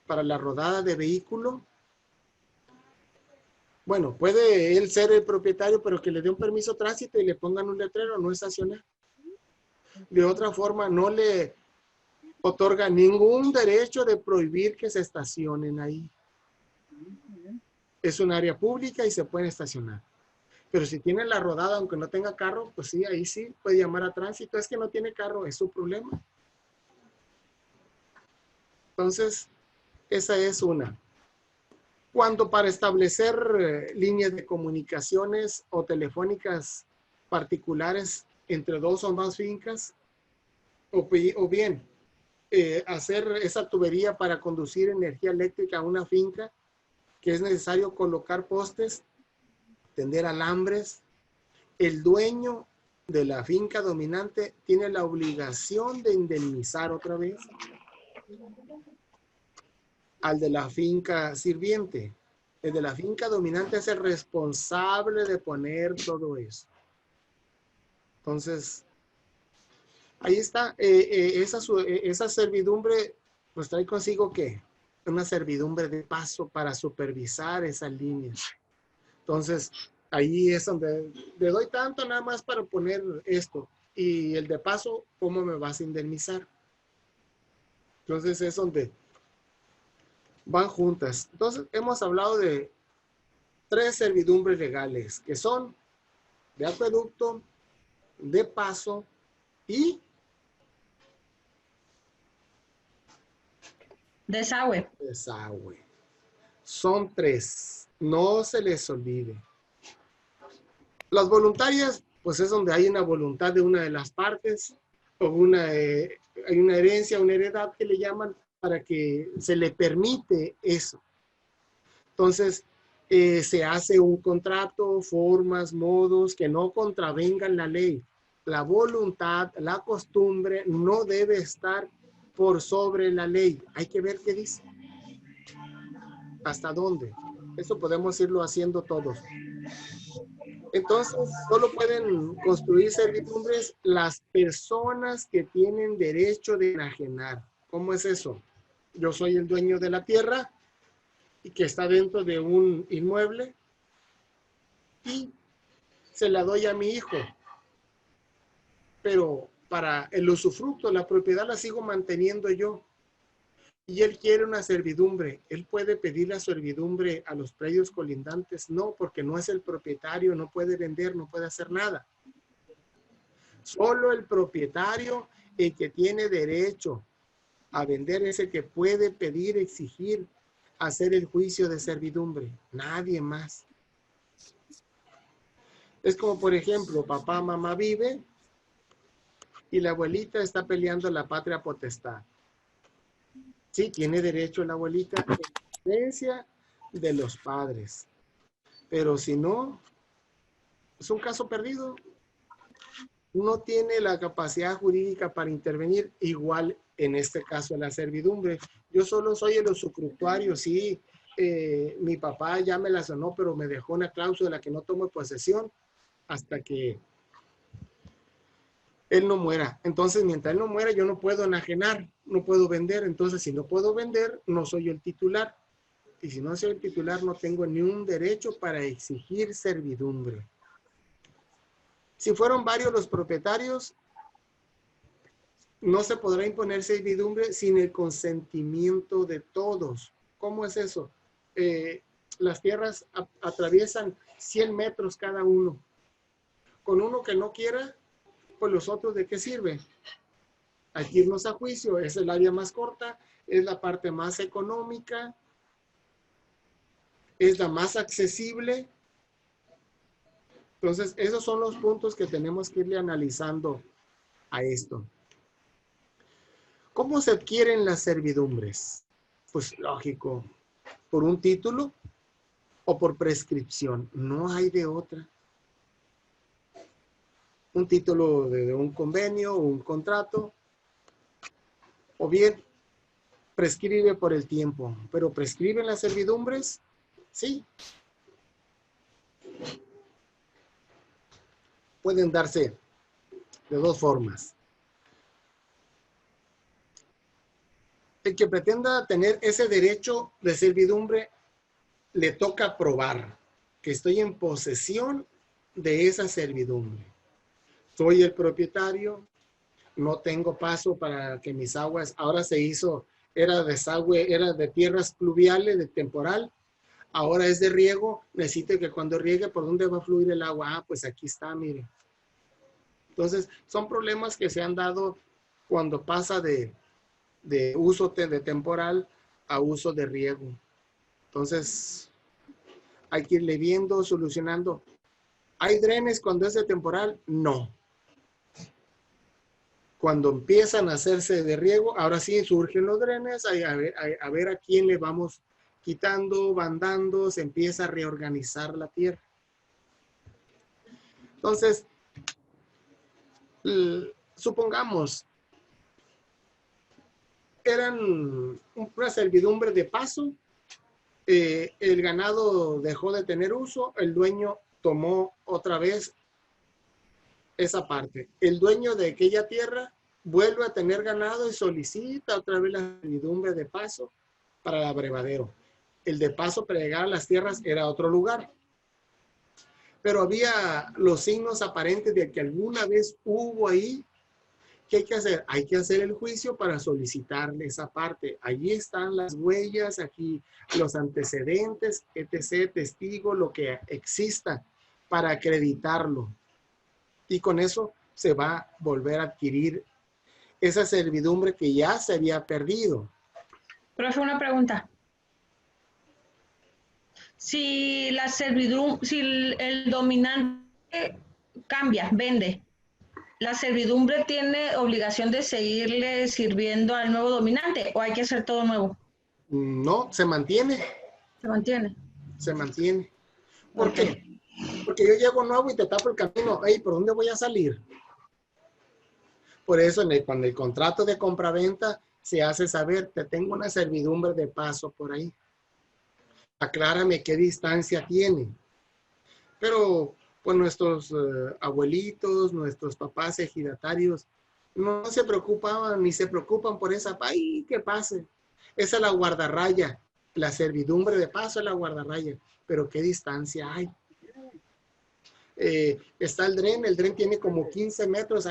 para la rodada de vehículo, bueno, puede él ser el propietario, pero que le dé un permiso de tránsito y le pongan un letrero, no estacionar. De otra forma, no le otorga ningún derecho de prohibir que se estacionen ahí. Es un área pública y se pueden estacionar. Pero si tiene la rodada, aunque no tenga carro, pues sí, ahí sí puede llamar a tránsito. Es que no tiene carro, es su problema. Entonces, esa es una. Cuando para establecer líneas de comunicaciones o telefónicas particulares entre dos o más fincas, o bien hacer esa tubería para conducir energía eléctrica a una finca, que es necesario colocar postes, tender alambres, el dueño de la finca dominante tiene la obligación de indemnizar otra vez al de la finca sirviente. El de la finca dominante es el responsable de poner todo eso. Entonces, ahí está. Esa servidumbre, pues trae consigo que una servidumbre de paso para supervisar esas líneas. Entonces, ahí es donde le doy tanto nada más para poner esto. Y el de paso, ¿cómo me vas a indemnizar? Entonces, es donde van juntas. Entonces, hemos hablado de 3 servidumbres legales, que son de acueducto, de paso y desagüe. desagüe. Son 3. No se les olvide. Las voluntarias, pues es donde hay una voluntad de una de las partes, o hay una herencia, una heredad que le llaman, para que se le permite eso. Entonces, se hace un contrato, formas, modos que no contravengan la ley. La voluntad, la costumbre no debe estar por sobre la ley. Hay que ver qué dice. ¿Hasta dónde? Eso podemos irlo haciendo todos. Entonces, solo pueden construir servidumbres las personas que tienen derecho de enajenar. ¿Cómo es eso? Yo soy el dueño de la tierra y que está dentro de un inmueble y se la doy a mi hijo. Pero para el usufructo, la propiedad la sigo manteniendo yo. Y él quiere una servidumbre. ¿Él puede pedir la servidumbre a los predios colindantes? No, porque no es el propietario, no puede vender, no puede hacer nada. Solo el propietario, el que tiene derecho a vender, es el que puede pedir, exigir, hacer el juicio de servidumbre. Nadie más. Es como, por ejemplo, papá, mamá vive y la abuelita está peleando la patria potestad. Sí, tiene derecho la abuelita en presencia de los padres. Pero si no, es un caso perdido. No tiene la capacidad jurídica para intervenir, igual en este caso la servidumbre. Yo solo soy el usufructuario, sí, mi papá ya me la sonó, pero me dejó una cláusula que no tomo posesión hasta que él no muera. Entonces, mientras él no muera, yo no puedo enajenar, no puedo vender. Entonces, si no puedo vender, no soy el titular. Y si no soy el titular, no tengo ni un derecho para exigir servidumbre. Si fueron varios los propietarios, no se podrá imponer servidumbre sin el consentimiento de todos. ¿Cómo es eso? Las tierras atraviesan 100 metros cada uno. Con uno que no quiera, pues los otros, ¿de qué sirve? Hay que irnos a juicio. Es el área más corta, es la parte más económica, es la más accesible. Entonces, esos son los puntos que tenemos que irle analizando a esto. ¿Cómo se adquieren las servidumbres? Pues lógico, por un título o por prescripción. No hay de otra. Un título de un convenio o un contrato, o bien prescribe por el tiempo. ¿Pero prescriben las servidumbres? Sí. Pueden darse de dos formas. El que pretenda tener ese derecho de servidumbre, le toca probar que estoy en posesión de esa servidumbre. Soy el propietario, no tengo paso para que mis aguas, ahora se hizo, era desagüe, era de tierras pluviales, de temporal, ahora es de riego, necesito que cuando riegue, ¿por dónde va a fluir el agua? Ah, pues aquí está, mire. Entonces, son problemas que se han dado cuando pasa de uso de temporal a uso de riego. Entonces, hay que irle viendo, solucionando. ¿Hay drenes cuando es de temporal? No. Cuando empiezan a hacerse de riego, ahora sí surgen los drenes, a ver a quién le vamos quitando, bandando, se empieza a reorganizar la tierra. Entonces, supongamos, eran una servidumbre de paso, el ganado dejó de tener uso, el dueño tomó otra vez esa parte. El dueño de aquella tierra vuelve a tener ganado y solicita otra vez la servidumbre de paso para el abrevadero. El de paso para llegar a las tierras era otro lugar. Pero había los signos aparentes de que alguna vez hubo ahí. ¿Qué hay que hacer? Hay que hacer el juicio para solicitarle esa parte. Allí están las huellas, aquí los antecedentes, etc., testigo, lo que exista para acreditarlo. Y con eso se va a volver a adquirir esa servidumbre que ya se había perdido. Profe, una pregunta. Si la servidumbre, si el dominante cambia, vende, ¿la servidumbre tiene obligación de seguirle sirviendo al nuevo dominante o hay que hacer todo nuevo? No, se mantiene. ¿Se mantiene? Se mantiene. ¿Por qué? Porque yo llego nuevo y te tapo el camino. Ey, ¿por dónde voy a salir? Por eso, cuando el contrato de compraventa se hace saber, te tengo una servidumbre de paso por ahí. Aclárame qué distancia tiene. Pero, pues nuestros abuelitos, nuestros papás ejidatarios, no se preocupaban ni se preocupan por esa, ¡ay, que pase! Esa es la guardarraya. La servidumbre de paso es la guardarraya. Pero ¿qué distancia hay? Está el dren tiene como 15 metros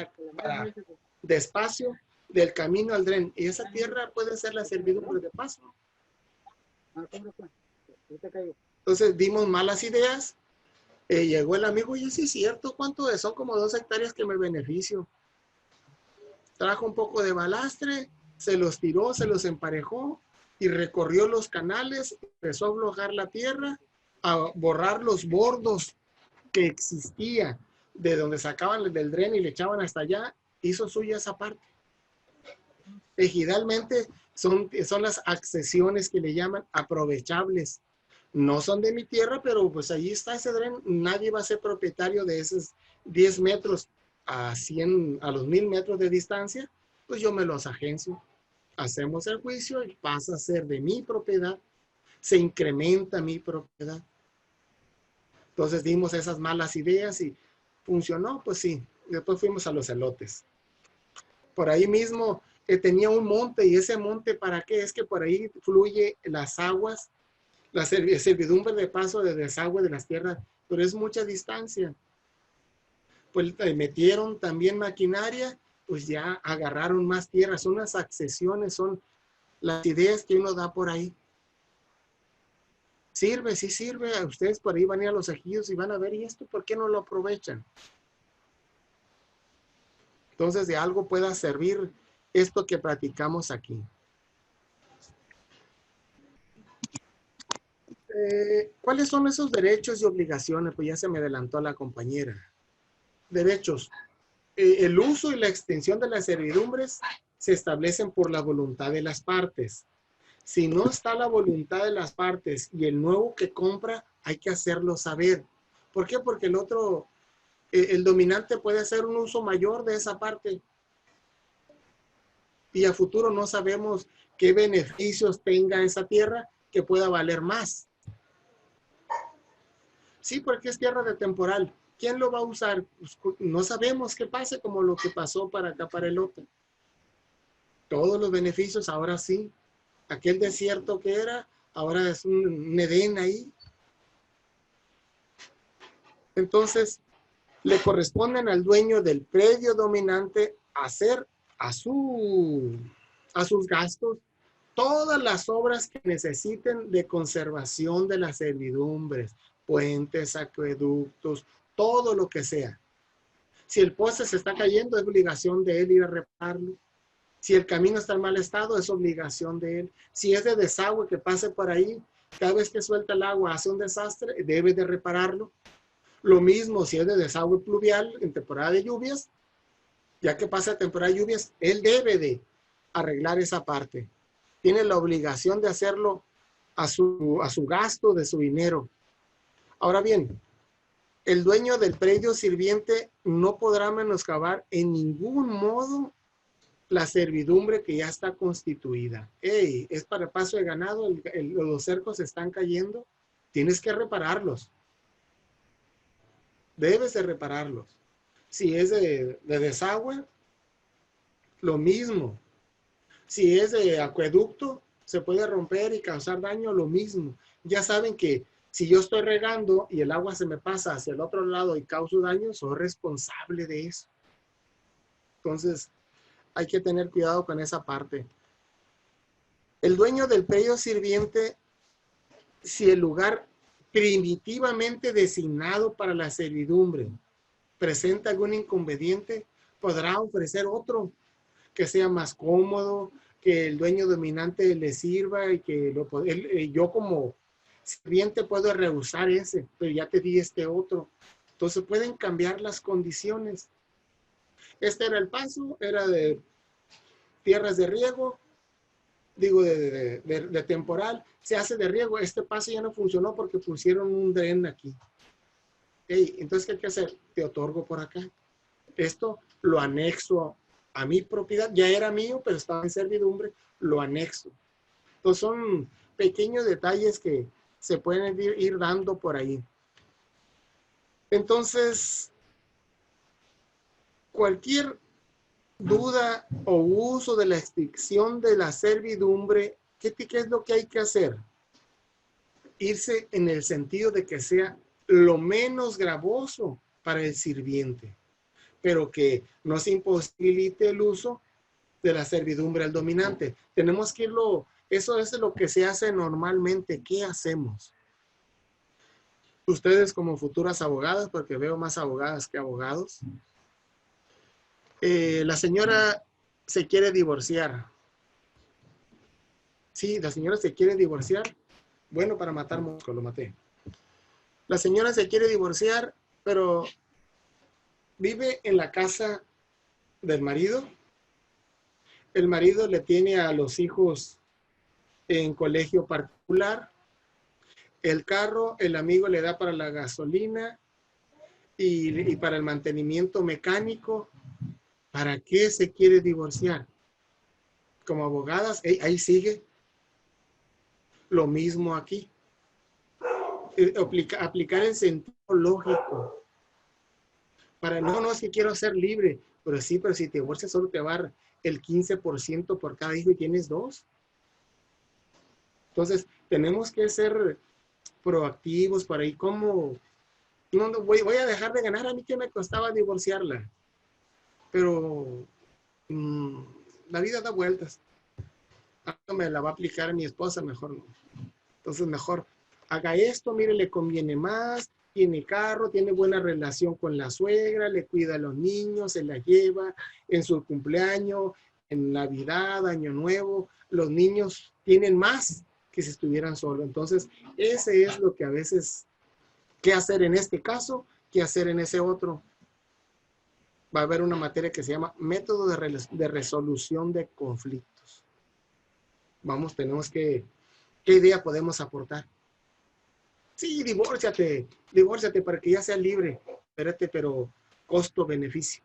de espacio del camino al dren. Y esa tierra puede ser la servidumbre de paso. Entonces dimos malas ideas. Llegó el amigo y sí es cierto, ¿cuánto es? Son como 2 hectáreas que me beneficio. Trajo un poco de balastre, se los tiró, se los emparejó y recorrió los canales, empezó a aflojar la tierra, a borrar los bordos que existía de donde sacaban del dren y le echaban hasta allá, hizo suya esa parte. Ejidalmente son las accesiones que le llaman aprovechables. No son de mi tierra, pero pues ahí está ese dren. Nadie va a ser propietario de esos 10 metros a los 1000 metros de distancia. Pues yo me los agencio. Hacemos el juicio y pasa a ser de mi propiedad. Se incrementa mi propiedad. Entonces dimos esas malas ideas y funcionó, pues sí. Después fuimos a los elotes. Por ahí mismo tenía un monte, y ese monte, ¿para qué? Es que por ahí fluye las aguas, la servidumbre de paso de desagüe de las tierras, pero es mucha distancia. Pues metieron también maquinaria, pues ya agarraron más tierra. Son las accesiones, son las ideas que uno da por ahí. Sirve, sí sirve. A ustedes por ahí van a ir a los ejidos y van a ver, ¿y esto por qué no lo aprovechan? Entonces, de algo pueda servir esto que platicamos aquí. ¿Cuáles son esos derechos y obligaciones? Pues ya se me adelantó la compañera. Derechos. El uso y la extensión de las servidumbres se establecen por la voluntad de las partes. Si no está la voluntad de las partes y el nuevo que compra, hay que hacerlo saber. ¿Por qué? Porque el otro, el dominante puede hacer un uso mayor de esa parte. Y a futuro no sabemos qué beneficios tenga esa tierra que pueda valer más. Sí, porque es tierra de temporal. ¿Quién lo va a usar? Pues no sabemos qué pase, como lo que pasó para acá, para el otro. Todos los beneficios, ahora sí. Aquel desierto que era, ahora es un Edén ahí. Entonces, le corresponden al dueño del predio dominante hacer a sus gastos todas las obras que necesiten de conservación de las servidumbres, puentes, acueductos, todo lo que sea. Si el poste se está cayendo, es obligación de él ir a repararlo. Si el camino está en mal estado, es obligación de él. Si es de desagüe que pase por ahí, cada vez que suelta el agua hace un desastre, debe de repararlo. Lo mismo si es de desagüe pluvial en temporada de lluvias, ya que pasa temporada de lluvias, él debe de arreglar esa parte. Tiene la obligación de hacerlo a su gasto de su dinero. Ahora bien, el dueño del predio sirviente no podrá menoscabar en ningún modo la servidumbre que ya está constituida. Hey, es para paso de ganado, los cercos están cayendo, tienes que repararlos. Debes de repararlos. Si es de desagüe, lo mismo. Si es de acueducto, se puede romper y causar daño, lo mismo. Ya saben que si yo estoy regando y el agua se me pasa hacia el otro lado y causo daño, soy responsable de eso. Entonces, hay que tener cuidado con esa parte. El dueño del predio sirviente, si el lugar primitivamente designado para la servidumbre presenta algún inconveniente, podrá ofrecer otro que sea más cómodo, que el dueño dominante le sirva y que yo como sirviente puedo rehusar ese, pero ya te di este otro. Entonces pueden cambiar las condiciones. Este era el paso, era de tierras de riego, digo de temporal, se hace de riego. Este paso ya no funcionó porque pusieron un dren aquí. Hey, entonces, ¿qué hay que hacer? Te otorgo por acá. Esto lo anexo a mi propiedad. Ya era mío, pero estaba en servidumbre, lo anexo. Entonces, son pequeños detalles que se pueden ir dando por ahí. Entonces, cualquier duda o uso de la extinción de la servidumbre, ¿qué es lo que hay que hacer? Irse en el sentido de que sea lo menos gravoso para el sirviente, pero que no se imposibilite el uso de la servidumbre al dominante. Tenemos que irlo, eso es lo que se hace normalmente. ¿Qué hacemos? Ustedes como futuras abogadas, porque veo más abogadas que abogados, la señora se quiere divorciar. Sí, la señora se quiere divorciar. Bueno, para matar mosco, lo maté. La señora se quiere divorciar, pero vive en la casa del marido. El marido le tiene a los hijos en colegio particular. El carro, el amigo le da para la gasolina y para el mantenimiento mecánico. ¿Para qué se quiere divorciar? Como abogadas, ahí sigue. Lo mismo aquí. Aplicar el sentido lógico. No, es que quiero ser libre, pero sí, pero si te divorcias solo te va a dar el 15% por cada hijo y tienes 2. Entonces, tenemos que ser proactivos para ahí, como, no, voy a dejar de ganar, a mí que me costaba divorciarla, pero la vida da vueltas. Me la va a aplicar a mi esposa, mejor no. Entonces, mejor haga esto, mire, le conviene más, tiene carro, tiene buena relación con la suegra, le cuida a los niños, se la lleva en su cumpleaños, en Navidad, Año Nuevo, los niños tienen más que si estuvieran solos. Entonces, ese es lo que a veces, qué hacer en este caso, qué hacer en ese otro. Va a haber una materia que se llama método de resolución de conflictos. Vamos, tenemos que, ¿qué idea podemos aportar? Sí, divórciate para que ya seas libre. Espérate, pero costo-beneficio.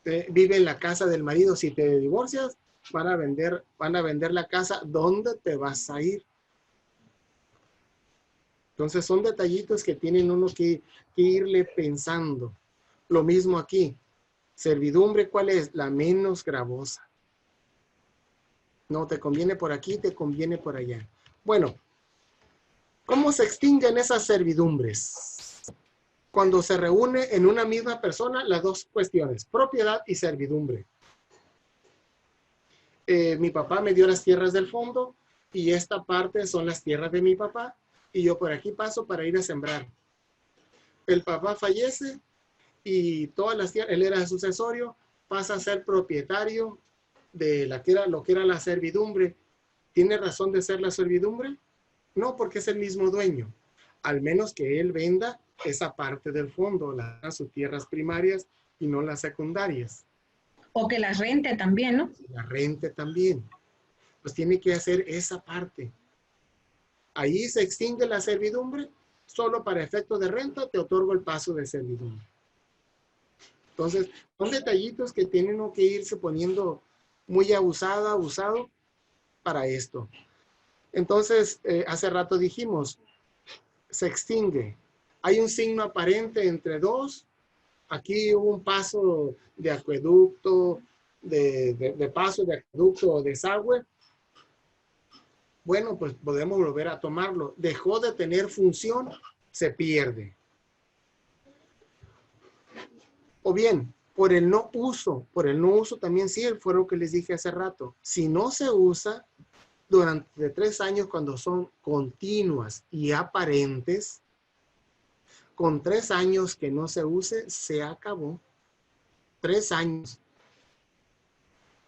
Vive en la casa del marido. Si te divorcias, van a vender la casa. ¿Dónde te vas a ir? Entonces son detallitos que tienen uno que irle pensando. Lo mismo aquí. Servidumbre, ¿cuál es? La menos gravosa. No, te conviene por aquí, te conviene por allá. Bueno, ¿cómo se extinguen esas servidumbres? Cuando se reúne en una misma persona las dos cuestiones, propiedad y servidumbre. Mi papá me dio las tierras del fondo y esta parte son las tierras de mi papá y yo por aquí paso para ir a sembrar. El papá fallece y todas las tierras, él era sucesorio, pasa a ser propietario de lo que era la servidumbre. ¿Tiene razón de ser la servidumbre? No, porque es el mismo dueño. Al menos que él venda esa parte del fondo, sus tierras primarias y no las secundarias. O que las rente también, ¿no? La rente también. Pues tiene que hacer esa parte. Ahí se extingue la servidumbre. Solo para efecto de renta te otorgo el paso de servidumbre. Entonces, son detallitos que tienen que irse poniendo muy abusado para esto. Entonces, hace rato dijimos, se extingue. Hay un signo aparente entre dos. Aquí hubo un paso de acueducto, de paso de acueducto o desagüe. Bueno, pues podemos volver a tomarlo. Dejó de tener función, se pierde. O bien, por el no uso también sí, fue lo que les dije hace rato. Si no se usa durante 3 años cuando son continuas y aparentes, con 3 años que no se use, se acabó. 3 años.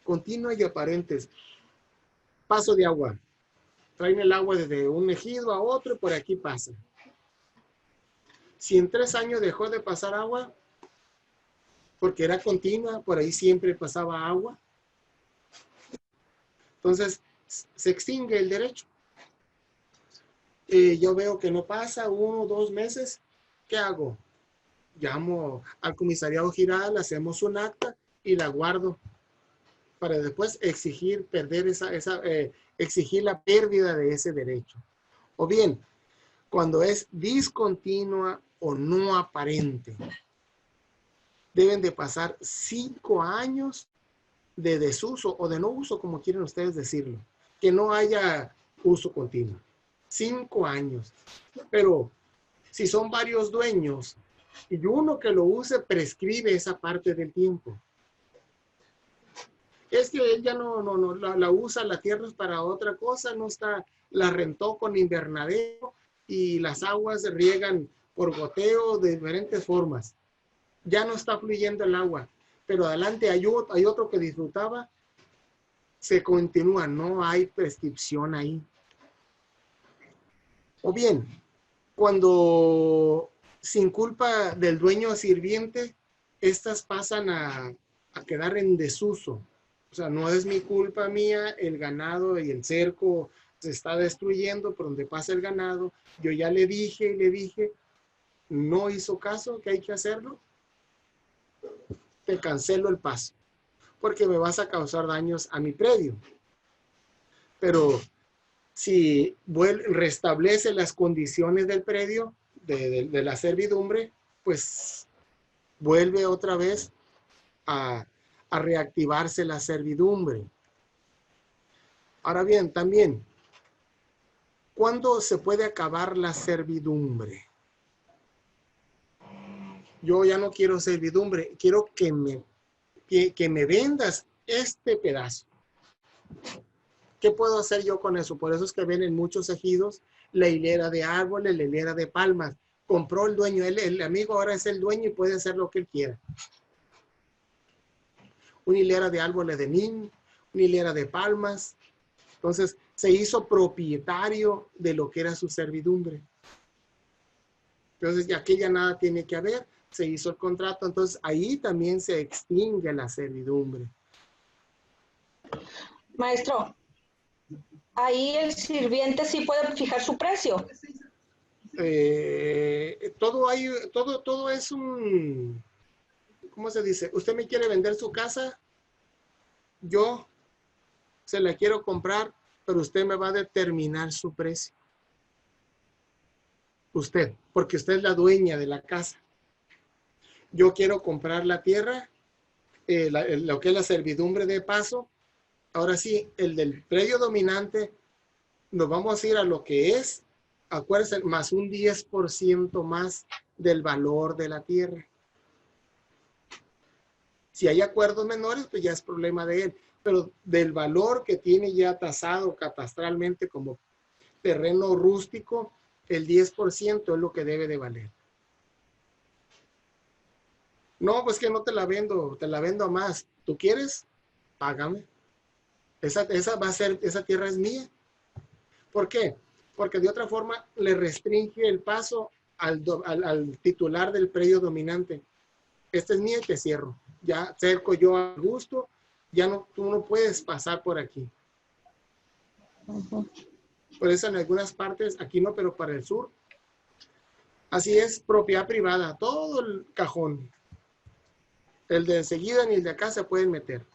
Continuas y aparentes. Paso de agua. Traen el agua desde un ejido a otro y por aquí pasa. Si en 3 años dejó de pasar agua, porque era continua, por ahí siempre pasaba agua. Entonces, se extingue el derecho. Yo veo que no pasa 1 o 2 meses. ¿Qué hago? Llamo al comisariado giral, hacemos un acta y la guardo para después exigir exigir la pérdida de ese derecho. O bien, cuando es discontinua o no aparente, deben de pasar 5 años de desuso o de no uso, como quieren ustedes decirlo. Que no haya uso continuo. 5 años. Pero si son varios dueños y uno que lo use, prescribe esa parte del tiempo. Es que él ya no la usa, la tierra es para otra cosa, no está, la rentó con invernadero y las aguas se riegan por goteo de diferentes formas. Ya no está fluyendo el agua, pero adelante hay otro que disfrutaba, se continúa, no hay prescripción ahí. O bien, cuando sin culpa del dueño sirviente, estas pasan a quedar en desuso. O sea, no es mi culpa mía, el ganado y el cerco se está destruyendo por donde pasa el ganado. Yo ya le dije, no hizo caso, que hay que hacerlo. Te cancelo el paso, porque me vas a causar daños a mi predio. Pero si restablece las condiciones del predio, de la servidumbre, pues vuelve otra vez a reactivarse la servidumbre. Ahora bien, también, ¿cuándo se puede acabar la servidumbre? Yo ya no quiero servidumbre, quiero que me vendas este pedazo. ¿Qué puedo hacer yo con eso? Por eso es que ven en muchos ejidos la hilera de árboles, la hilera de palmas. Compró el dueño, el amigo ahora es el dueño y puede hacer lo que él quiera. Una hilera de árboles de nin, una hilera de palmas. Entonces se hizo propietario de lo que era su servidumbre. Entonces ya aquí ya nada tiene que haber, se hizo el contrato, entonces ahí también se extingue la servidumbre. Maestro, ahí el sirviente sí puede fijar su precio. Todo es un, ¿cómo se dice? Usted me quiere vender su casa, yo se la quiero comprar, pero usted me va a determinar su precio. Usted, porque usted es la dueña de la casa. Yo quiero comprar la tierra, lo que es la servidumbre de paso. Ahora sí, el del predio dominante, nos vamos a ir a lo que es, acuérdense, más un 10% más del valor de la tierra. Si hay acuerdos menores, pues ya es problema de él. Pero del valor que tiene ya tasado catastralmente como terreno rústico, el 10% es lo que debe de valer. No, pues que no te la vendo a más. ¿Tú quieres? Págame. Esa tierra es mía. ¿Por qué? Porque de otra forma le restringe el paso al titular del predio dominante. Esta es mía y te cierro. Ya cerco yo a gusto, ya no, tú no puedes pasar por aquí. Por eso en algunas partes, aquí no, pero para el sur, así es, propiedad privada, todo el cajón. El de enseguida ni el de acá se pueden meter.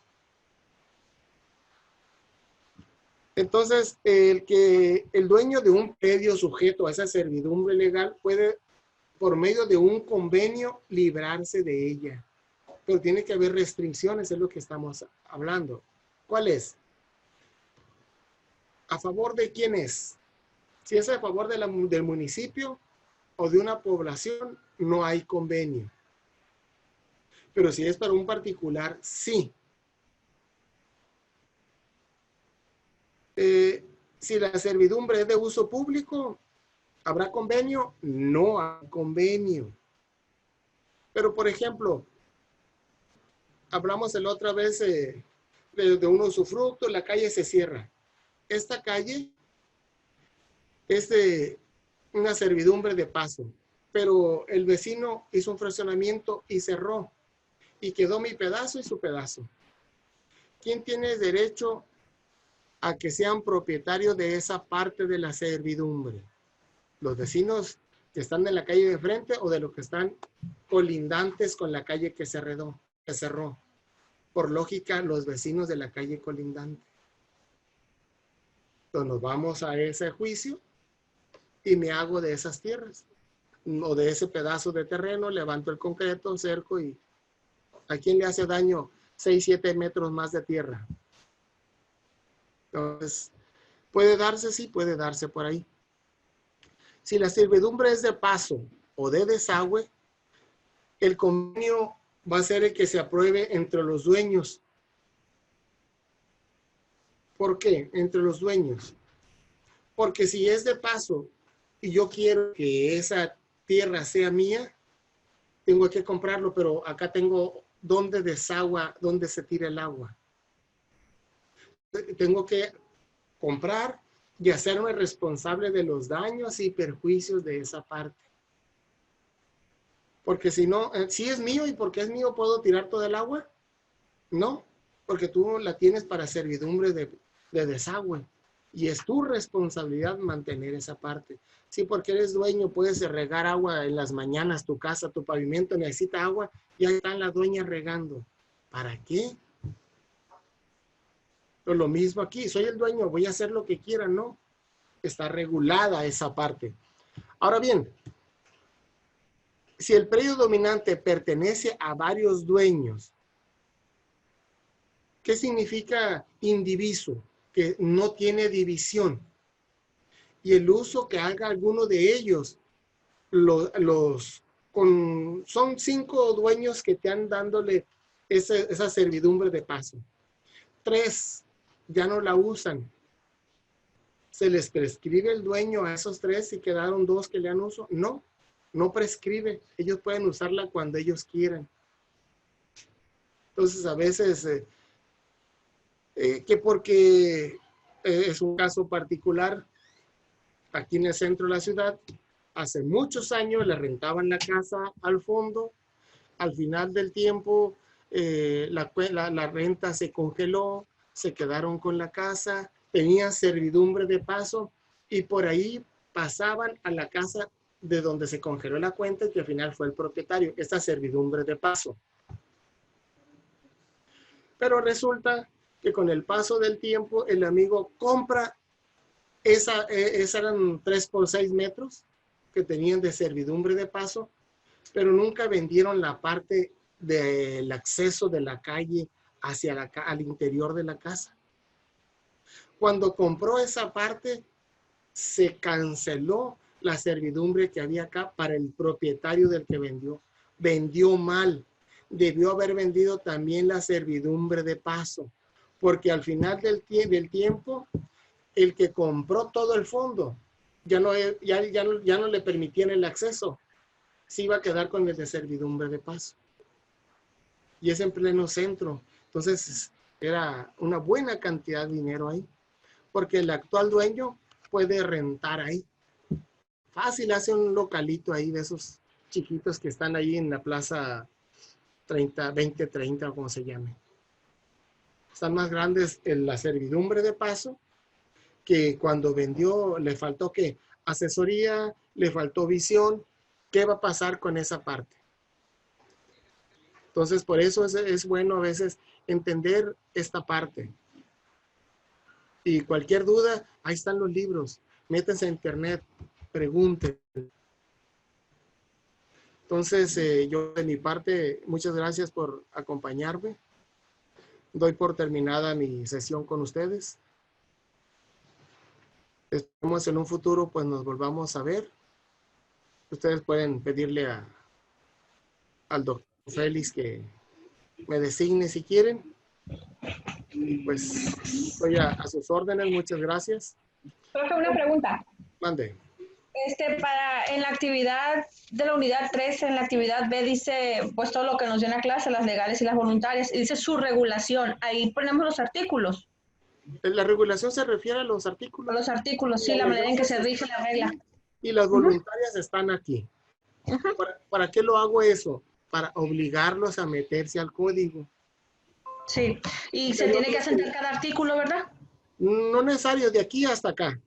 Entonces, el dueño de un predio sujeto a esa servidumbre legal puede, por medio de un convenio, librarse de ella. Pero tiene que haber restricciones, es lo que estamos hablando. ¿Cuál es? ¿A favor de quién es? Si es a favor del municipio o de una población, no hay convenio. Pero si es para un particular, sí. Si la servidumbre es de uso público, ¿habrá convenio? No hay convenio. Pero, por ejemplo, hablamos la otra vez de un usufructo, la calle se cierra. Esta calle es de una servidumbre de paso, pero el vecino hizo un fraccionamiento y cerró, y quedó mi pedazo y su pedazo. ¿Quién tiene derecho a que sean propietarios de esa parte de la servidumbre? ¿Los vecinos que están en la calle de frente o de los que están colindantes con la calle que cerró? Por lógica, los vecinos de la calle colindante. Entonces nos vamos a ese juicio y me hago de esas tierras o de ese pedazo de terreno, levanto el concreto, cerco y ¿a quién le hace daño 6, 7 metros más de tierra? Entonces, ¿puede darse? Sí, puede darse por ahí. Si la servidumbre es de paso o de desagüe, el convenio va a ser el que se apruebe entre los dueños. ¿Por qué? Entre los dueños. Porque si es de paso y yo quiero que esa tierra sea mía, tengo que comprarlo, pero acá tengo donde desagua, donde se tira el agua. Tengo que comprar y hacerme responsable de los daños y perjuicios de esa parte. Porque si no, si es mío y porque es mío, ¿puedo tirar todo el agua? No, porque tú la tienes para servidumbre de desagüe. Y es tu responsabilidad mantener esa parte. Sí, porque eres dueño, puedes regar agua en las mañanas, tu casa, tu pavimento necesita agua y ahí están las dueñas regando. ¿Para qué? Pero lo mismo aquí, soy el dueño, voy a hacer lo que quiera, no. Está regulada esa parte. Ahora bien, si el predio dominante pertenece a varios dueños, ¿qué significa indiviso? Que no tiene división. Y el uso que haga alguno de ellos, son 5 dueños que te han dándole esa servidumbre de paso. 3 ya no la usan. ¿Se les prescribe el dueño a esos 3 y quedaron 2 que le han uso? No, no prescribe. Ellos pueden usarla cuando ellos quieran. Entonces, a veces, que porque es un caso particular, aquí en el centro de la ciudad, hace muchos años le rentaban la casa al fondo, al final del tiempo la renta se congeló, se quedaron con la casa, tenían servidumbre de paso y por ahí pasaban a la casa de donde se congeló la cuenta y que al final fue el propietario, esta servidumbre de paso. Pero resulta que con el paso del tiempo el amigo compra esa eran 3 por 6 metros que tenían de servidumbre de paso, pero nunca vendieron la parte del acceso de la calle hacia al interior de la casa. Cuando compró esa parte, se canceló la servidumbre que había acá para el propietario del que vendió. Vendió mal. Debió haber vendido también la servidumbre de paso, porque al final del tiempo, el que compró todo el fondo, ya no le permitían el acceso. Se iba a quedar con el de servidumbre de paso. Y es en pleno centro. Entonces, era una buena cantidad de dinero ahí, porque el actual dueño puede rentar ahí. Fácil, hace un localito ahí de esos chiquitos que están ahí en la plaza 2030 o como se llame. Están más grandes en la servidumbre de paso, que cuando vendió le faltó ¿qué? Asesoría, le faltó visión. ¿Qué va a pasar con esa parte? Entonces, por eso es bueno a veces entender esta parte. Y cualquier duda, ahí están los libros. Métanse a internet, pregunten. Entonces, yo de mi parte, muchas gracias por acompañarme. Doy por terminada mi sesión con ustedes. Esperemos en un futuro, pues nos volvamos a ver. Ustedes pueden pedirle al doctor Félix que me designe si quieren. Y pues estoy a sus órdenes. Muchas gracias. Profe, una pregunta. Mande. En la actividad de la unidad 3, en la actividad B dice, pues todo lo que nos dio en la clase, las legales y las voluntarias, y dice su regulación. Ahí ponemos los artículos. La regulación se refiere a los artículos. Los artículos, sí, la manera en que se rige la regla. Y las voluntarias están aquí. ¿Para qué lo hago eso? Para obligarlos a meterse al código. Sí, y se tiene que asentar cada artículo, ¿verdad? No necesario, de aquí hasta acá.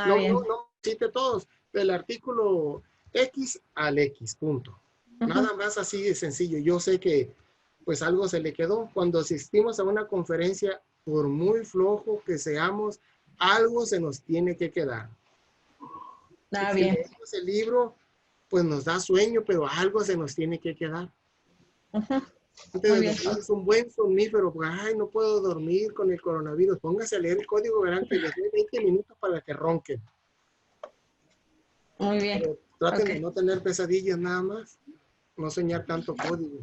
Bien. No cite todos, del artículo X al X, punto. Nada más así de sencillo. Yo sé que pues algo se le quedó. Cuando asistimos a una conferencia, por muy flojo que seamos, algo se nos tiene que quedar. Bien. Si leemos el libro, pues nos da sueño, pero algo se nos tiene que quedar. Entonces, es un buen somnífero, porque, ay, no puedo dormir con el coronavirus. Póngase a leer el código, verán que les doy 20 minutos para que ronquen. Muy bien. Pero traten de no tener pesadillas nada más. No soñar tanto código.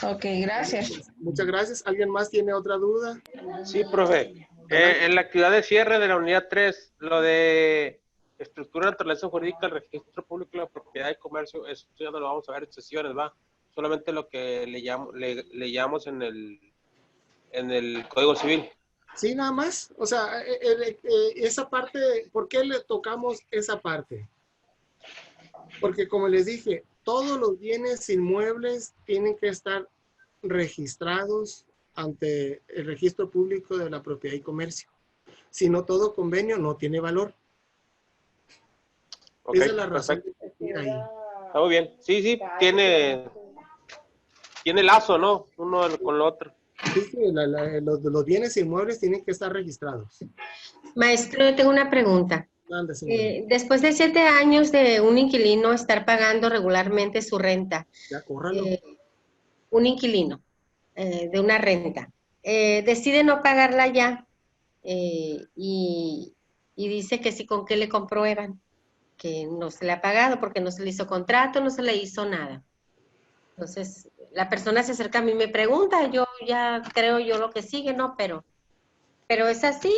Ok, gracias. Muchas gracias. ¿Alguien más tiene otra duda? Sí, profe. En la actividad de cierre de la unidad 3, lo de estructura de naturaleza jurídica, el registro público de la propiedad y comercio, eso ya no lo vamos a ver en sesiones, ¿va? Solamente lo que leíamos en el Código Civil. Sí, nada más. O sea, esa parte, ¿por qué le tocamos esa parte? Porque como les dije, todos los bienes inmuebles tienen que estar registrados ante el registro público de la propiedad y comercio. Si no, todo convenio no tiene valor. Okay, esa es la razón perfecto. de ahí. Está muy bien. Sí, tiene lazo, ¿no? Uno con el otro. Sí, los bienes inmuebles tienen que estar registrados. Maestro, yo tengo una pregunta. Mande, señora. Después de 7 años de un inquilino estar pagando regularmente su renta, Ya, córralo. un inquilino de una renta, decide no pagarla ya y dice que sí, con qué le comprueban que no se le ha pagado porque no se le hizo contrato, no se le hizo nada. Entonces, la persona se acerca a mí y me pregunta, yo ya creo yo lo que sigue, ¿no? Pero es así.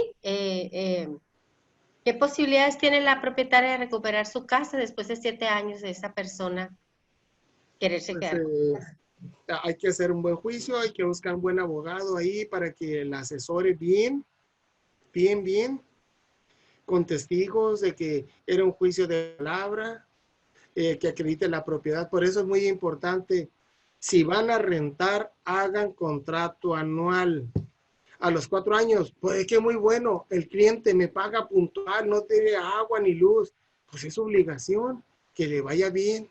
¿Qué posibilidades tiene la propietaria de recuperar su casa después de 7 años de esa persona quererse Pues, quedar? hay que hacer un buen juicio, hay que buscar un buen abogado ahí para que la asesore bien, bien, con testigos de que era un juicio de palabra, que acredite la propiedad. Por eso es muy importante, si van a rentar, hagan contrato anual. A los 4 años, pues que muy bueno, el cliente me paga puntual, no tiene agua ni luz, pues es obligación que le vaya bien.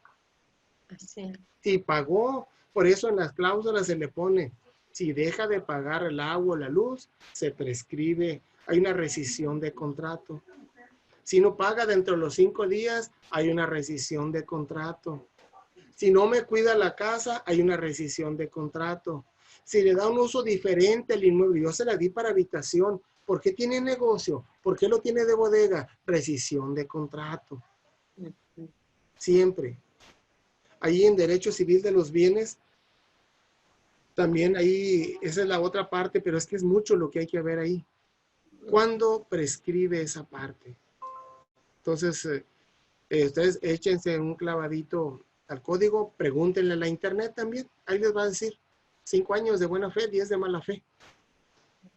Así. Si pagó, por eso en las cláusulas se le pone, si deja de pagar el agua o la luz, se prescribe, hay una rescisión de contrato. Si no paga dentro de los 5 días, hay una rescisión de contrato. Si no me cuida la casa, hay una rescisión de contrato. Si le da un uso diferente al inmueble, yo se la di para habitación, ¿por qué tiene negocio? ¿Por qué lo tiene de bodega? Rescisión de contrato. Siempre. Ahí en Derecho Civil de los Bienes, también ahí, esa es la otra parte, pero es que es mucho lo que hay que ver ahí. ¿Cuándo prescribe esa parte? Entonces, ustedes échense un clavadito al código, pregúntenle a la internet también, ahí les va a decir 5 años de buena fe, 10 de mala fe.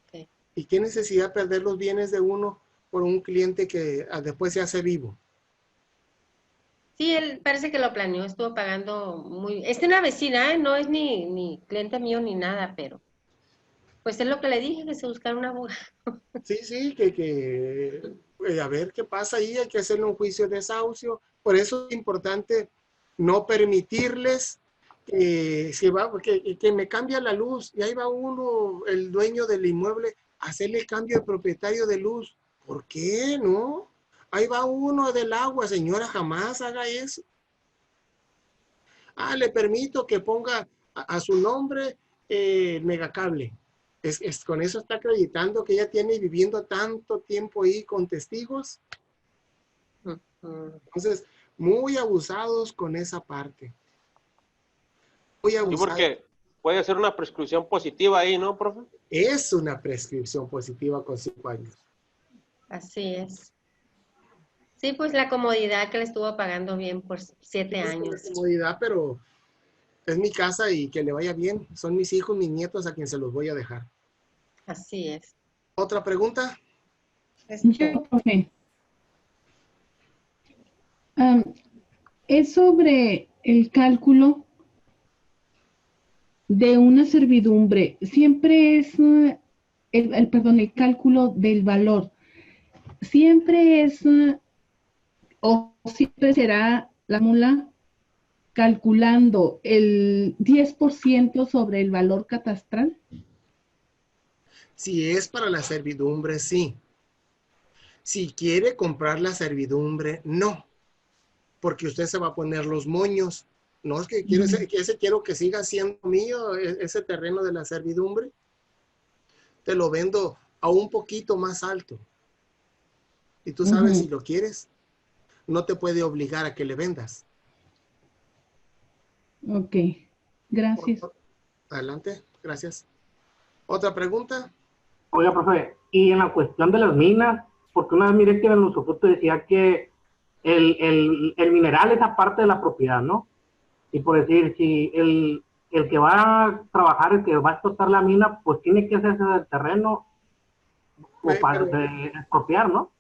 Okay. ¿Y qué necesidad perder los bienes de uno por un cliente que después se hace vivo? Sí, él parece que lo planeó, estuvo pagando muy... Es una vecina, no es ni cliente mío ni nada, pero pues es lo que le dije, que se buscara una abogado. Sí, a ver qué pasa ahí, hay que hacerle un juicio de desahucio. Por eso es importante no permitirles que me cambia la luz y ahí va uno, el dueño del inmueble, a hacerle el cambio de propietario de luz. ¿Por qué no? Ahí va uno del agua, señora, jamás haga eso. Le permito que ponga a su nombre Megacable. Con eso está acreditando que ella tiene viviendo tanto tiempo ahí con testigos. Entonces, muy abusados con esa parte. Muy abusados. Sí, porque puede ser una prescripción positiva ahí, ¿no, profe? Es una prescripción positiva con 5 años. Así es. Sí, pues la comodidad que le estuvo pagando bien por 7 años. Es una comodidad, pero es mi casa y que le vaya bien. Son mis hijos, mis nietos a quien se los voy a dejar. Así es. ¿Otra pregunta? Yo, profe. Es sobre el cálculo de una servidumbre. Siempre es el cálculo del valor. Siempre es, o siempre será la mula calculando el 10% sobre el valor catastral. Si es para la servidumbre, sí. Si quiere comprar la servidumbre, no. Porque usted se va a poner los moños. No es que quiero que siga siendo mío ese terreno de la servidumbre. Te lo vendo a un poquito más alto. Y tú sabes si lo quieres. No te puede obligar a que le vendas. Ok, gracias. Adelante, gracias. ¿Otra pregunta? Oiga, profe, y en la cuestión de las minas, porque una vez miré que en el usufructo decía que el mineral es aparte de la propiedad, ¿no? Y por decir, si el que va a trabajar, el que va a explotar la mina, pues tiene que hacerse del terreno o para expropiar, ¿no?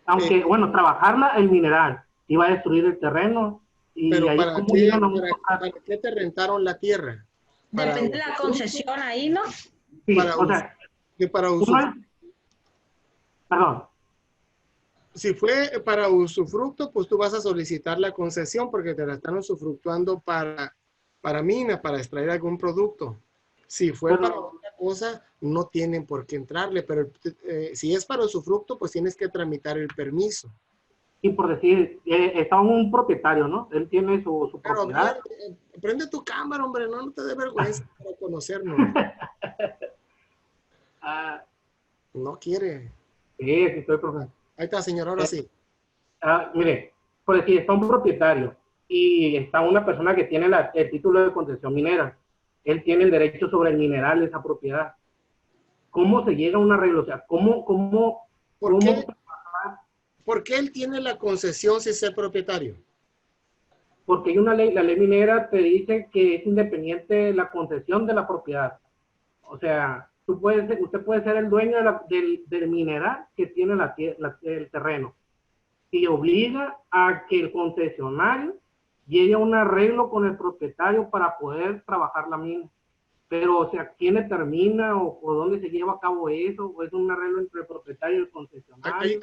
Aunque, bueno, trabajarla, el mineral, iba a destruir el terreno. Y pero ahí ¿para qué te rentaron la tierra? Depende de la concesión ahí, ¿no? Sí, para perdón. Si fue para usufructo, pues tú vas a solicitar la concesión porque te la están usufructuando para mina, para extraer algún producto. Si fue para otra cosa, no tienen por qué entrarle, pero si es para usufructo, pues tienes que tramitar el permiso. y por decir, está un propietario, ¿no? Él tiene su Pero propiedad. bien, prende tu cámara, hombre, no te dé vergüenza para conocernos. Ah, No quiere. sí, aquí estoy, profe. Ahí está, señor, ahora sí. Mire, por decir, está un propietario y está una persona que tiene el título de concesión minera. Él tiene el derecho sobre el mineral de esa propiedad. ¿Cómo se llega a un arreglo? O sea, ¿Por qué él tiene la concesión si es el propietario? Porque hay una ley, la ley minera te dice que es independiente la concesión de la propiedad. O sea, usted puede ser el dueño del mineral que tiene el terreno y obliga a que el concesionario llegue a un arreglo con el propietario para poder trabajar la mina. Pero, o sea, ¿quién determina o dónde se lleva a cabo eso? ¿O es un arreglo entre el propietario y el concesionario?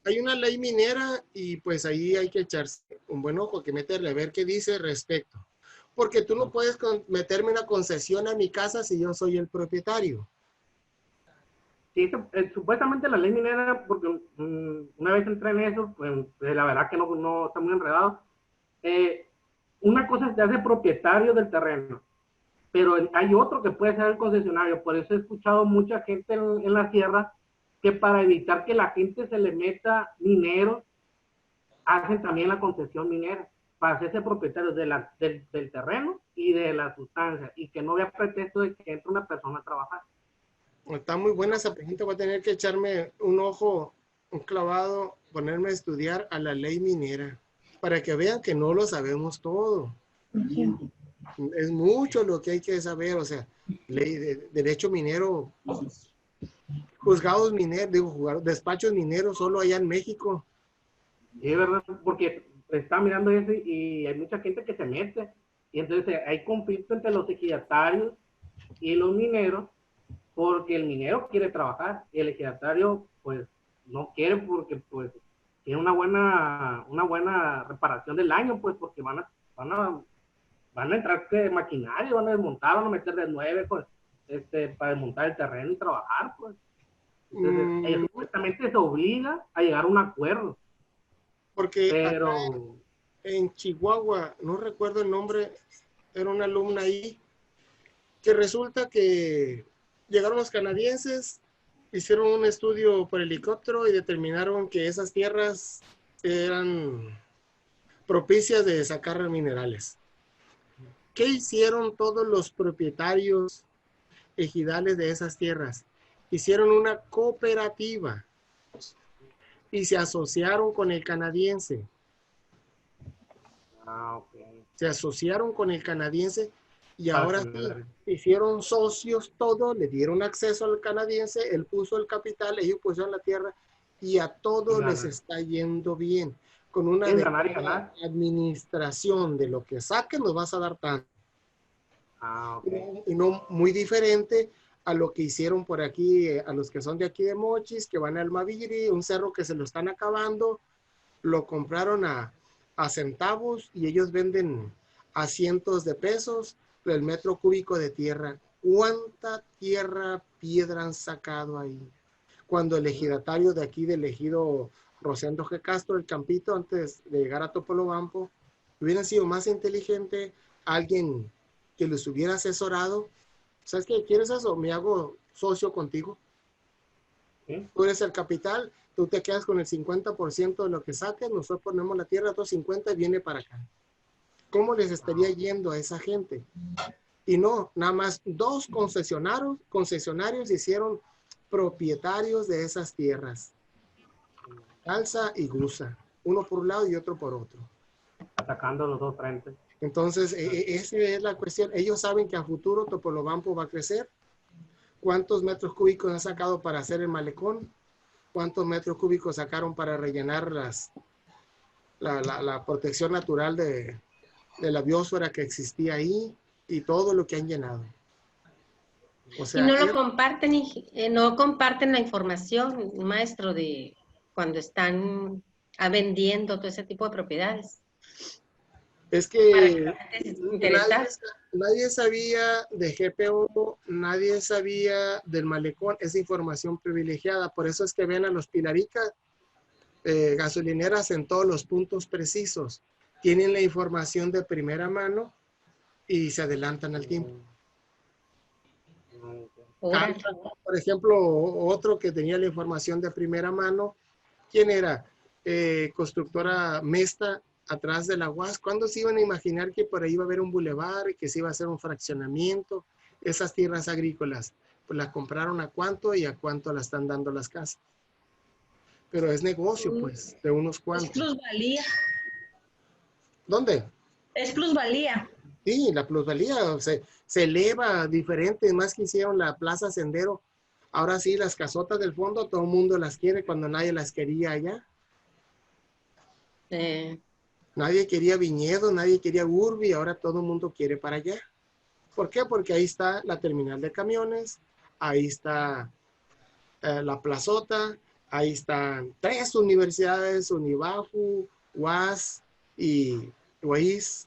Hay una ley minera y pues ahí hay que echarse un buen ojo, que meterle a ver qué dice respecto. Porque tú no puedes meterme una concesión a mi casa si yo soy el propietario. Sí, supuestamente la ley minera, porque una vez entré en eso, pues la verdad que no está muy enredado. Una cosa es que hace propietario del terreno, pero hay otro que puede ser el concesionario. Por eso he escuchado mucha gente en la sierra que para evitar que la gente se le meta minero, hacen también la concesión minera para hacerse propietarios del terreno y de la sustancia, y que no vea pretexto de que entre una persona a trabajar. Está muy buena esa pregunta. Voy a tener que echarme un ojo, un clavado, ponerme a estudiar a la ley minera para que vean que no lo sabemos todo. Es mucho lo que hay que saber, o sea, ley de derecho minero, juzgados mineros, despachos mineros solo allá en México. Es verdad, porque está mirando eso y hay mucha gente que se mete, y entonces hay conflicto entre los ejidatarios y los mineros, porque el minero quiere trabajar y el ejidatario pues no quiere, porque pues tiene una buena reparación del año, pues porque van a entrar maquinaria, van a desmontar, van a meter de 9 pues, para desmontar el terreno y trabajar, pues. Entonces, ellos supuestamente se obliga a llegar a un acuerdo. Porque pero en Chihuahua, no recuerdo el nombre, era una alumna ahí, que resulta que llegaron los canadienses, hicieron un estudio por helicóptero y determinaron que esas tierras eran propicias de sacar minerales. ¿Qué hicieron todos los propietarios ejidales de esas tierras? Hicieron una cooperativa y se asociaron con el canadiense. Se asociaron con el canadiense y ahora sí, hicieron socios todos, le dieron acceso al canadiense, él puso el capital, ellos pusieron la tierra y a todos les está yendo bien. Con una administración de lo que saquen nos vas a dar tanto. Y no muy diferente a lo que hicieron por aquí, a los que son de aquí de Mochis, que van al Maviri, un cerro que se lo están acabando, lo compraron a centavos y ellos venden a cientos de pesos el metro cúbico de tierra. ¿Cuánta piedra han sacado ahí? Cuando el ejidatario de aquí del ejido Rosendo G. Castro, el Campito, antes de llegar a Topolobampo, hubieran sido más inteligente, alguien que los hubiera asesorado. ¿Sabes qué? ¿Quieres eso? Me hago socio contigo. ¿Sí? Tú eres el capital, tú te quedas con el 50% de lo que saques, nosotros ponemos la tierra, otros 50 viene para acá. ¿Cómo les estaría yendo a esa gente? Y no, nada más 2 concesionarios hicieron propietarios de esas tierras. Alza y Gusa, uno por un lado y otro por otro. Atacando los dos frentes. Entonces, esa es la cuestión. Ellos saben que a futuro Topolobampo va a crecer. ¿Cuántos metros cúbicos han sacado para hacer el malecón? ¿Cuántos metros cúbicos sacaron para rellenar la protección natural de la biosfera que existía ahí? Y todo lo que han llenado. O sea, y no lo comparten, no comparten la información, maestro, de cuando están vendiendo todo ese tipo de propiedades. Es que nadie sabía de GPO, nadie sabía del malecón, esa información privilegiada. Por eso es que ven a los Pilarica gasolineras en todos los puntos precisos. Tienen la información de primera mano y se adelantan al tiempo. Por ejemplo, otro que tenía la información de primera mano, ¿quién era? Constructora Mesta, atrás de la UAS. ¿Cuándo se iban a imaginar que por ahí iba a haber un bulevar y que se iba a hacer un fraccionamiento? Esas tierras agrícolas, pues las compraron a cuánto y a cuánto la están dando las casas. Pero es negocio, pues, de unos cuantos. Es plusvalía. ¿Dónde? Es plusvalía. Sí, la plusvalía se eleva diferente, más que hicieron la Plaza Sendero. Ahora sí, las casotas del fondo, todo el mundo las quiere cuando nadie las quería allá. Nadie quería viñedo, nadie quería urbi, ahora todo el mundo quiere para allá. ¿Por qué? Porque ahí está la terminal de camiones, ahí está la plazota, ahí están 3 universidades, Unibaju, UAS y UAIS.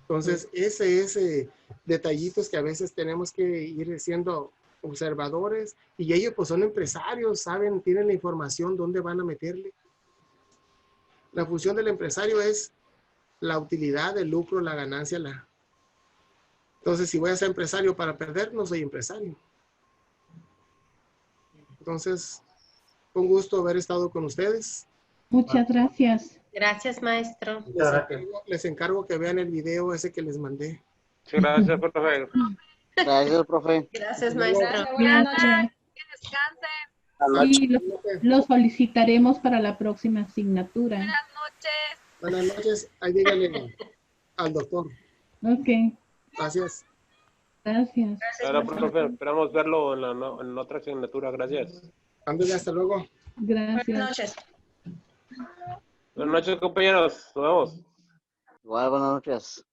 Entonces, ese detallitos que a veces tenemos que ir siendo observadores, y ellos pues son empresarios, saben, tienen la información dónde van a meterle. La función del empresario es la utilidad, el lucro, la ganancia. Entonces, si voy a ser empresario para perder, no soy empresario. Entonces, fue un gusto haber estado con ustedes. Muchas gracias. Gracias, maestro. Les encargo que vean el video ese que les mandé. Sí, gracias, profe. Gracias, profe. Gracias, maestro. Buenas noches. Que descansen. Sí, lo solicitaremos para la próxima asignatura. Buenas noches. Buenas noches. Ahí díganle al doctor. Ok, Gracias. gracias. Ahora, profe, esperamos verlo en la otra asignatura. Gracias. Ándale, hasta luego. Buenas Gracias. noches. Buenas noches, compañeros. Nos vemos. Igual, buenas noches.